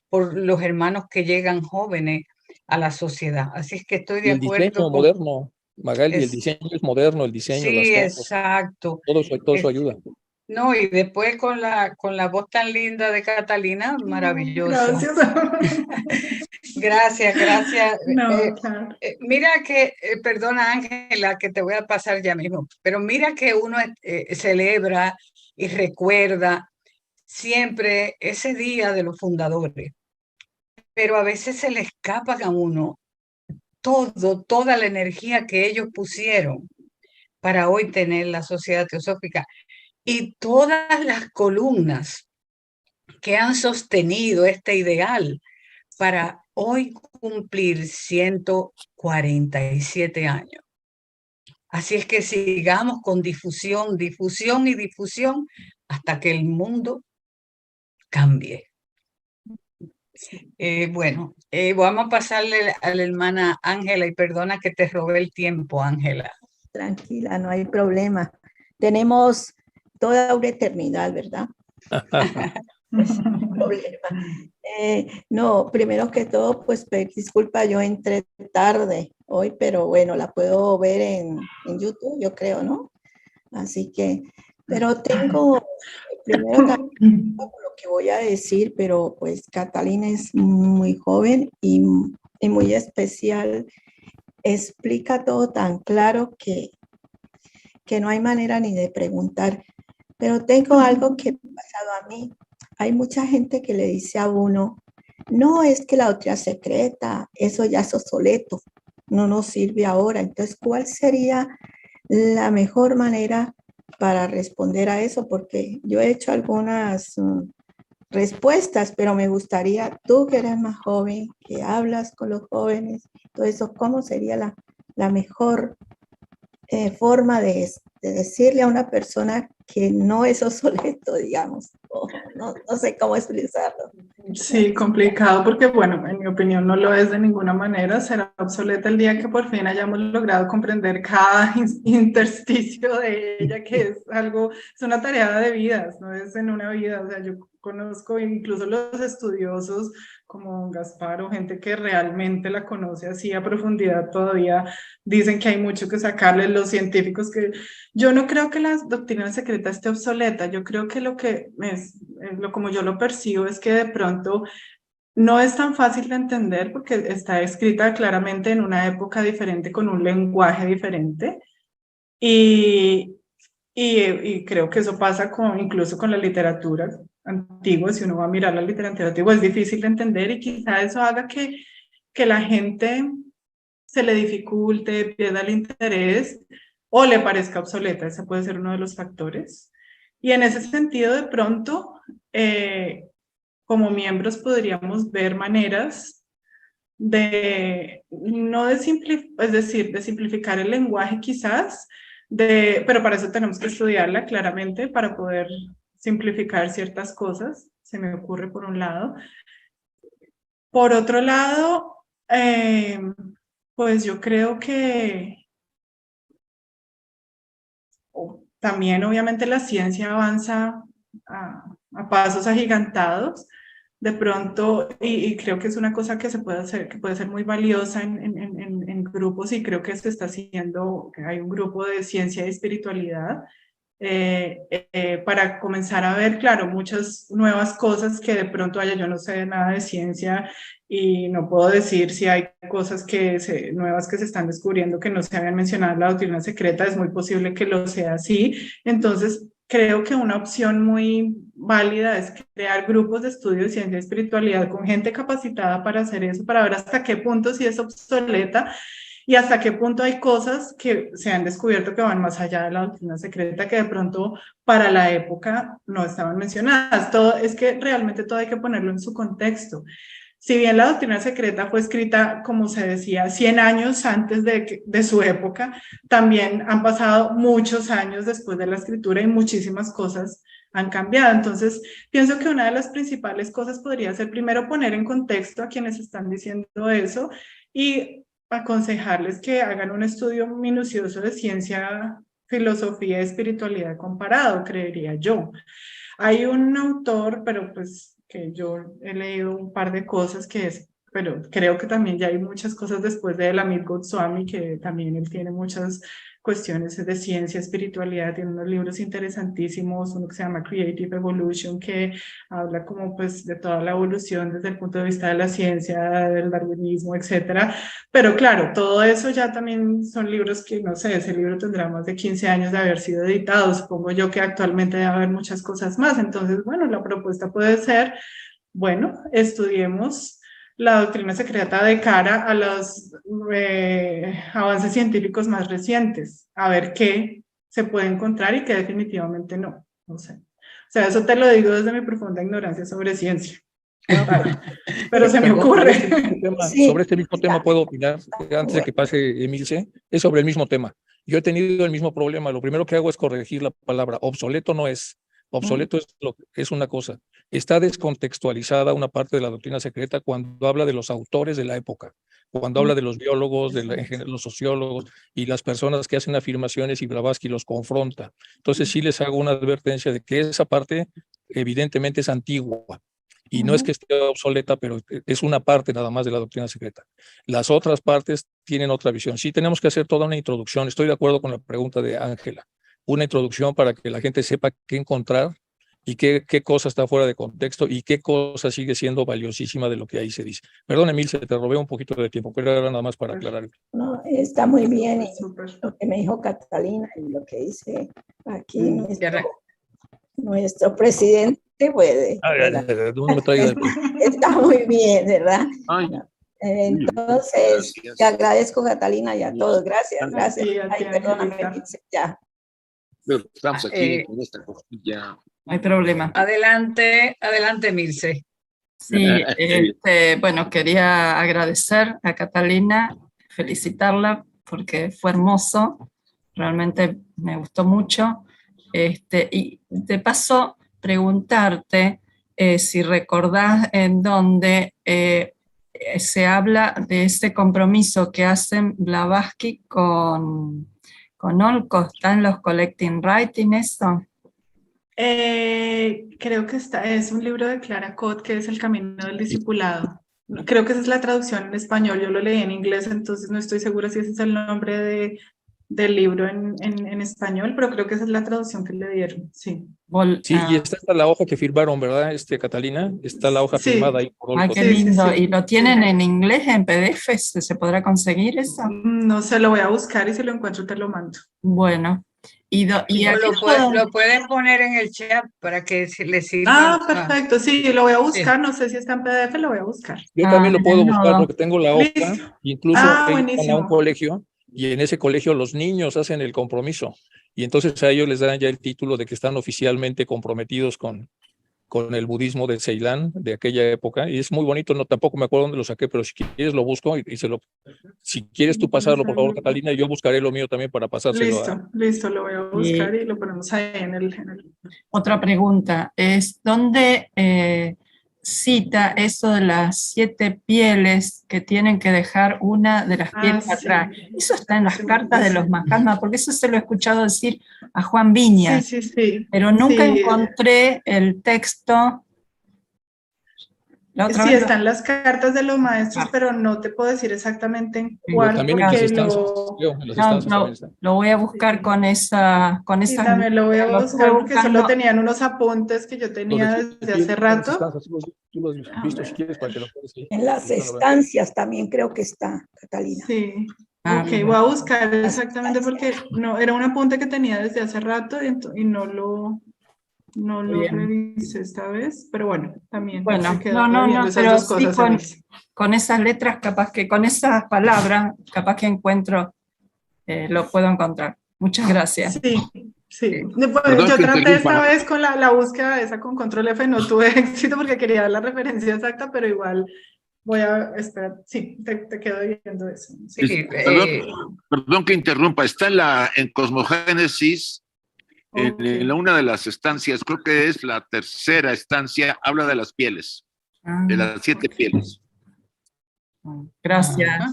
por los hermanos que llegan jóvenes a la sociedad. Así es que estoy Y de el diseño acuerdo con... moderno, Magali, el Es, diseño es moderno, el diseño, las sí, fotos, exacto. todo eso ayuda. No, y después con la voz tan linda de Catalina, maravilloso. Gracias. Gracias, gracias. No, claro. Mira que, perdona Ángela, que te voy a pasar ya mismo, pero mira que uno celebra y recuerda siempre ese día de los fundadores, pero a veces se le escapa a uno toda la energía que ellos pusieron para hoy tener la Sociedad Teosófica y todas las columnas que han sostenido este ideal para hoy cumplir 147 años. Así es que sigamos con difusión, difusión y difusión hasta que el mundo cambie. Bueno, vamos a pasarle a la hermana Ángela y perdona que te robé el tiempo, Ángela. Tranquila, no hay problema. Tenemos toda una eternidad, ¿verdad? Sin problema. No, primero que todo, pues disculpa, yo entré tarde hoy, pero bueno, la puedo ver en YouTube, yo creo, ¿no? Así que, pero tengo, primero también lo que voy a decir, pero pues Catalina es muy joven y muy especial. Explica todo tan claro que no hay manera ni de preguntar. Pero tengo algo que me ha pasado a mí. Hay mucha gente que le dice a uno, no, es que la doctrina secreta, eso ya es obsoleto, no nos sirve ahora. Entonces, ¿cuál sería la mejor manera para responder a eso? Porque yo he hecho algunas respuestas, pero me gustaría, tú que eres más joven, que hablas con los jóvenes, todo eso, ¿cómo sería la mejor forma de decirle a una persona que no es obsoleto, digamos? No sé cómo expresarlo. Sí, complicado porque, bueno, en mi opinión no lo es de ninguna manera. Será obsoleta el día que por fin hayamos logrado comprender cada intersticio de ella, que es algo, es una tarea de vidas, no es en una vida. O sea, yo conozco incluso los estudiosos como Gaspar o gente que realmente la conoce así a profundidad todavía dicen que hay mucho que sacarle. Los científicos que... Yo no creo que la doctrina secreta esté obsoleta, yo creo que lo que es, como yo lo percibo es que de pronto no es tan fácil de entender porque está escrita claramente en una época diferente, con un lenguaje diferente, y creo que eso pasa incluso con la literatura antigua. Si uno va a mirar la literatura antigua es difícil de entender y quizá eso haga que la gente se le dificulte, pierda el interés o le parezca obsoleta. Ese puede ser uno de los factores. Y en ese sentido, de pronto, como miembros podríamos ver maneras de, no de es decir, de simplificar el lenguaje quizás, pero para eso tenemos que estudiarla claramente para poder simplificar ciertas cosas, se me ocurre por un lado. Por otro lado, pues yo creo que también obviamente la ciencia avanza a pasos agigantados, de pronto, y creo que es una cosa que se puede hacer, que puede ser muy valiosa en grupos, y creo que se está haciendo, que hay un grupo de ciencia y espiritualidad, para comenzar a ver, claro, muchas nuevas cosas que de pronto haya. Yo no sé nada de ciencia y no puedo decir si hay cosas nuevas que se están descubriendo que no se habían mencionado en la doctrina secreta. Es muy posible que lo sea así. Entonces, creo que una opción muy válida es crear grupos de estudio de ciencia y espiritualidad con gente capacitada para hacer eso, para ver hasta qué punto sí es obsoleta y hasta qué punto hay cosas que se han descubierto que van más allá de la doctrina secreta, que de pronto para la época no estaban mencionadas. Es que realmente todo hay que ponerlo en su contexto. si bien la doctrina secreta fue escrita, como se decía, 100 años antes de su época, también han pasado muchos años después de la escritura y muchísimas cosas han cambiado. Entonces, pienso que una de las principales cosas podría ser primero poner en contexto a quienes están diciendo eso y aconsejarles que hagan un estudio minucioso de ciencia, filosofía y espiritualidad comparado, creería yo. Hay un autor, pero pues que yo he leído un par de cosas pero creo que también ya hay muchas cosas después de Amit Goswami, que también él tiene muchas cuestiones de ciencia, espiritualidad, tiene unos libros interesantísimos, uno que se llama Creative Evolution, que habla como pues de toda la evolución desde el punto de vista de la ciencia, del darwinismo, etcétera. Pero claro, todo eso ya también son libros que, no sé, ese libro tendrá más de 15 años de haber sido editado, supongo yo que actualmente debe haber muchas cosas más. Entonces, bueno, la propuesta puede ser, bueno, estudiemos la doctrina secreta de cara a los avances científicos más recientes, a ver qué se puede encontrar y qué definitivamente no sé. O sea, eso te lo digo desde mi profunda ignorancia sobre ciencia. Pero se me ocurre. Sobre este mismo tema puedo opinar antes de que pase Emilce. Es sobre el mismo tema. Yo he tenido el mismo problema. Lo primero que hago es corregir la palabra. Obsoleto no es. Obsoleto es una cosa. Está descontextualizada una parte de la doctrina secreta cuando habla de los autores de la época, cuando habla de los biólogos, de los sociólogos y las personas que hacen afirmaciones y Blavatsky los confronta. Entonces sí les hago una advertencia de que esa parte evidentemente es antigua. Y no es que esté obsoleta, pero es una parte nada más de la doctrina secreta. Las otras partes tienen otra visión. Sí tenemos que hacer toda una introducción. Estoy de acuerdo con la pregunta de Ángela. Una introducción para que la gente sepa qué encontrar y qué cosa está fuera de contexto y qué cosa sigue siendo valiosísima de lo que ahí se dice. Perdón, Emilce, te robé un poquito de tiempo, pero era nada más para aclarar. No, está muy bien lo que me dijo Catalina y lo que dice aquí nuestro presidente puede. Está muy bien, ¿verdad? Ay. Entonces, te agradezco, Catalina, y a todos. Gracias. Ay, perdóname, ya. Estamos aquí con esta cosilla. No hay problema. Adelante, Milce. Sí, bueno, quería agradecer a Catalina, felicitarla porque fue hermoso, realmente me gustó mucho. Y de paso, preguntarte si recordás en dónde se habla de este compromiso que hacen Blavatsky con Olcott. ¿Está en los Collecting Writing eso? Creo que es un libro de Clara Cott, que es El Camino del Discipulado. Creo que esa es la traducción en español, yo lo leí en inglés, entonces no estoy segura si ese es el nombre del libro en español, pero creo que esa es la traducción que le dieron, sí. Sí, y está la hoja que firmaron, ¿verdad, Catalina? Está la hoja firmada ahí por Olcott. Qué lindo. ¿Y lo tienen en inglés, en PDF? ¿Se podrá conseguir eso? No sé, lo voy a buscar y si lo encuentro te lo mando. Bueno. Lo pueden poner en el chat para que les sirva. Perfecto, sí, lo voy a buscar, no sé si está en PDF, lo voy a buscar. Yo también lo puedo buscar porque tengo la hoja, incluso buenísimo. a un colegio, y en ese colegio los niños hacen el compromiso, y entonces a ellos les dan ya el título de que están oficialmente comprometidos con el budismo de Ceilán de aquella época, y es muy bonito. No, tampoco me acuerdo dónde lo saqué, pero si quieres lo busco si quieres tú pasarlo, por favor, Catalina, y yo buscaré lo mío también para pasárselo. Listo, lo voy a buscar y lo ponemos ahí en el... Otra pregunta es, ¿dónde cita eso de las 7 pieles que tienen que dejar una de las pieles atrás? Eso está en las cartas de los Mahatmas, porque eso se lo he escuchado decir a Juan Viñas, sí. Pero nunca encontré el texto. Sí, están las cartas de los maestros, pero no te puedo decir exactamente en cuál. También en las estancias. Lo voy a buscar con esa. Sí, también lo voy a buscar porque solo tenían unos apuntes que yo tenía desde hace rato. Tú lo has visto si quieres para que lo puedas. En las estancias también creo que está, Catalina. Sí. Ok, voy a buscar exactamente porque no, era un apunte que tenía desde hace rato y no lo revisé esta vez, pero bueno, también. Bueno, no, pero sí con esas letras, capaz que con esas palabras, capaz que lo puedo encontrar. Muchas gracias. Sí. Después, yo traté esta vez con la búsqueda esa con control F, no tuve éxito porque quería dar la referencia exacta, pero igual voy a esperar. Sí, te quedo viendo eso. Sí, Perdón que interrumpa. Está en Cosmogénesis, en una de las estancias, creo que es la tercera estancia, habla de las pieles, de las 7 pieles. Gracias, Ajá.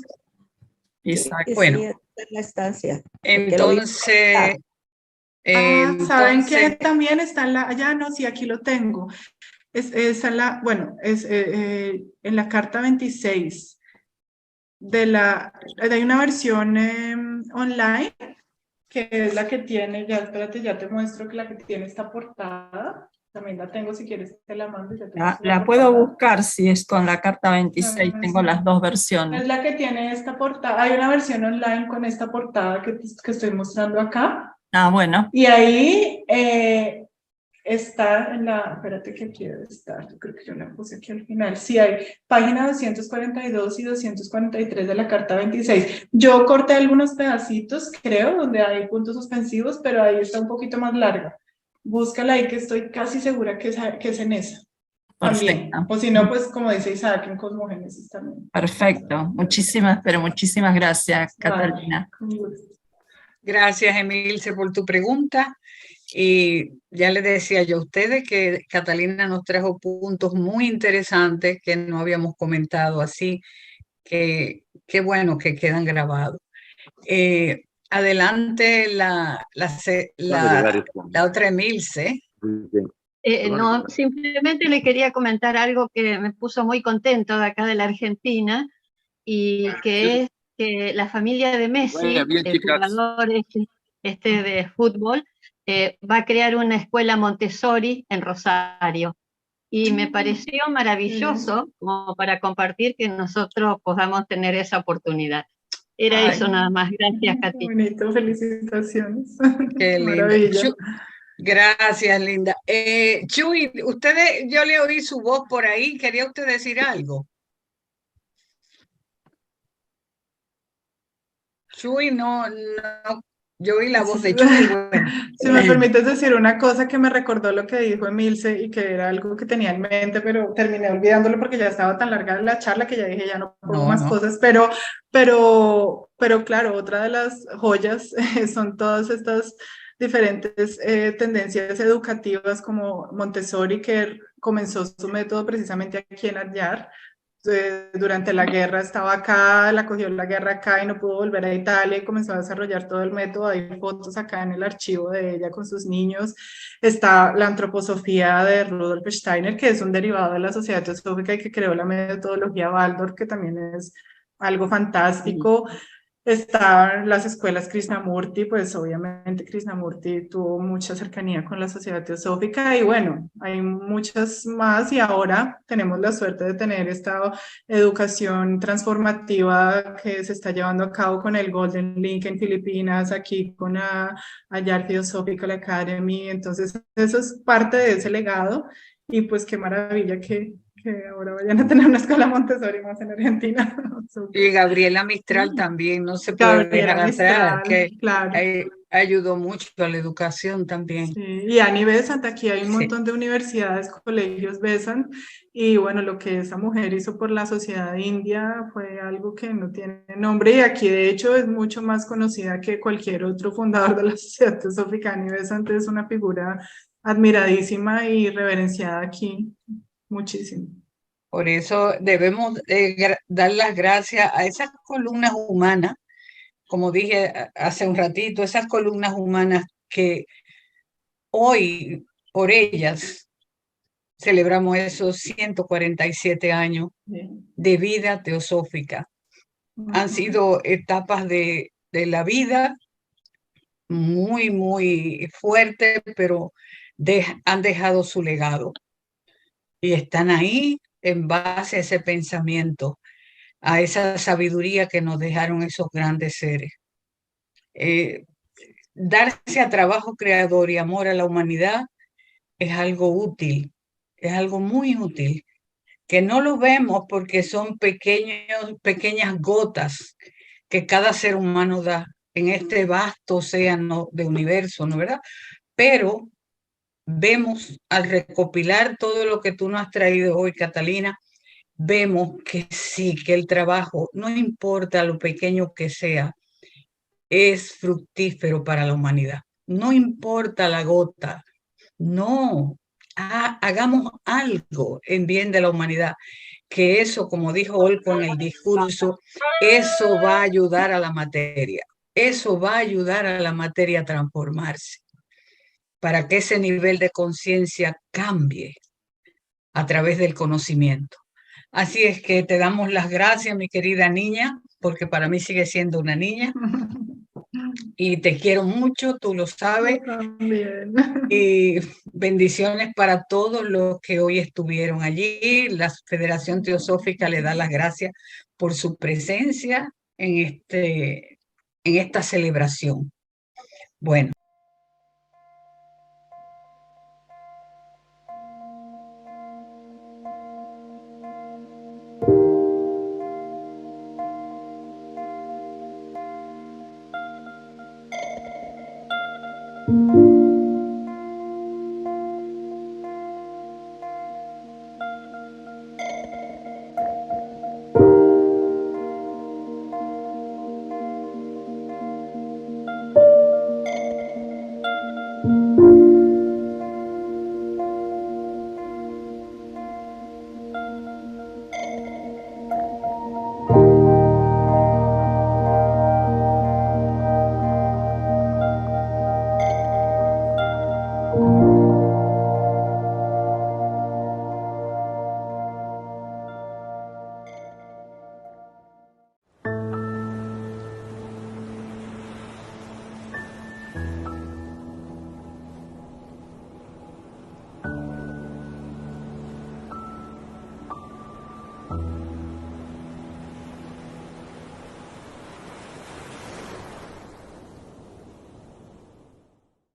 Isaac. Bueno. Sí, esta es la estancia. Entonces, ¿saben qué? También está en la, no, sí, aquí lo tengo. Es en la, bueno, es en la carta 26 hay una versión online que es la que tiene, ya espérate, ya te muestro que la que tiene esta portada. También la tengo, si quieres te la mando. La puedo buscar si es con la carta 26, tengo las dos versiones. Es la que tiene esta portada, hay una versión online con esta portada que estoy mostrando acá. Bueno. Y ahí está en la, espérate que aquí debe estar, yo creo que yo la puse aquí al final. Sí, hay página 242 y 243 de la carta 26. Yo corté algunos pedacitos, creo, donde hay puntos suspensivos, pero ahí está un poquito más larga. Búscala ahí, que estoy casi segura que es en esa. También. O si no, pues como dice Isaac, en Cosmogénesis también. Perfecto. Muchísimas gracias, Catalina. Gracias, Emilce, por tu pregunta. Y ya les decía yo a ustedes que Catalina nos trajo puntos muy interesantes que no habíamos comentado, así que qué bueno que quedan grabados. Adelante la otra Emilce. No, simplemente le quería comentar algo que me puso muy contento de acá de la Argentina, y que es que la familia de Messi, el jugador de fútbol, va a crear una escuela Montessori en Rosario. Y me pareció maravilloso como para compartir que nosotros podamos tener esa oportunidad. Era eso nada más. Gracias, Katy. Bonito, felicitaciones. Qué maravilla. Gracias, Linda. Chuy, yo le oí su voz por ahí. ¿Quería usted decir algo? Chuy, no, yo oí la voz de Chuy. Bueno. Si me permites decir una cosa que me recordó lo que dijo Emilce y que era algo que tenía en mente, pero terminé olvidándolo porque ya estaba tan larga la charla que ya dije ya no pongo más cosas, pero claro, otra de las joyas son todas estas diferentes tendencias educativas como Montessori, que comenzó su método precisamente aquí en Adyar. Durante la guerra estaba acá, la cogió la guerra acá y no pudo volver a Italia y comenzó a desarrollar todo el método. Hay fotos acá en el archivo de ella con sus niños. Está la antroposofía de Rudolf Steiner, que es un derivado de la sociedad teosófica y que creó la metodología Waldorf, que también es algo fantástico. Están las escuelas Krishnamurti, pues obviamente Krishnamurti tuvo mucha cercanía con la sociedad teosófica y bueno, hay muchas más y ahora tenemos la suerte de tener esta educación transformativa que se está llevando a cabo con el Golden Link en Filipinas, aquí con Adyar Theosophical Academy, entonces eso es parte de ese legado y pues qué maravilla que ahora vayan a tener una escuela Montessori más en Argentina. Y Gabriela Mistral también, no se puede dejar atrás, que claro. Ayudó mucho a la educación también. Sí, y a nivel Besant, aquí hay un montón de universidades, colegios Besant, y bueno, lo que esa mujer hizo por la sociedad india fue algo que no tiene nombre, y aquí de hecho es mucho más conocida que cualquier otro fundador de la sociedad teosófica. Ani Besant es una figura admiradísima y reverenciada aquí. Muchísimo. Por eso debemos dar las gracias a esas columnas humanas, como dije hace un ratito, esas columnas humanas que hoy, por ellas, celebramos esos 147 años de vida teosófica. Han sido etapas de la vida muy, muy fuertes, pero han dejado su legado. Y están ahí en base a ese pensamiento, a esa sabiduría que nos dejaron esos grandes seres. Darse a trabajo creador y amor a la humanidad es algo útil, es algo muy útil, que no lo vemos porque son pequeñas gotas que cada ser humano da en este vasto océano de universo, ¿no es verdad? Pero vemos al recopilar todo lo que tú nos has traído hoy, Catalina, vemos que sí, que el trabajo, no importa lo pequeño que sea, es fructífero para la humanidad. No importa la gota, no, hagamos algo en bien de la humanidad, que eso, como dijo Olco en el discurso, eso va a ayudar a la materia, eso va a ayudar a la materia a transformarse, para que ese nivel de conciencia cambie a través del conocimiento. Así es que te damos las gracias, mi querida niña, porque para mí sigue siendo una niña. Y te quiero mucho, tú lo sabes. También. Y bendiciones para todos los que hoy estuvieron allí. La Federación Teosófica le da las gracias por su presencia en esta celebración. Bueno,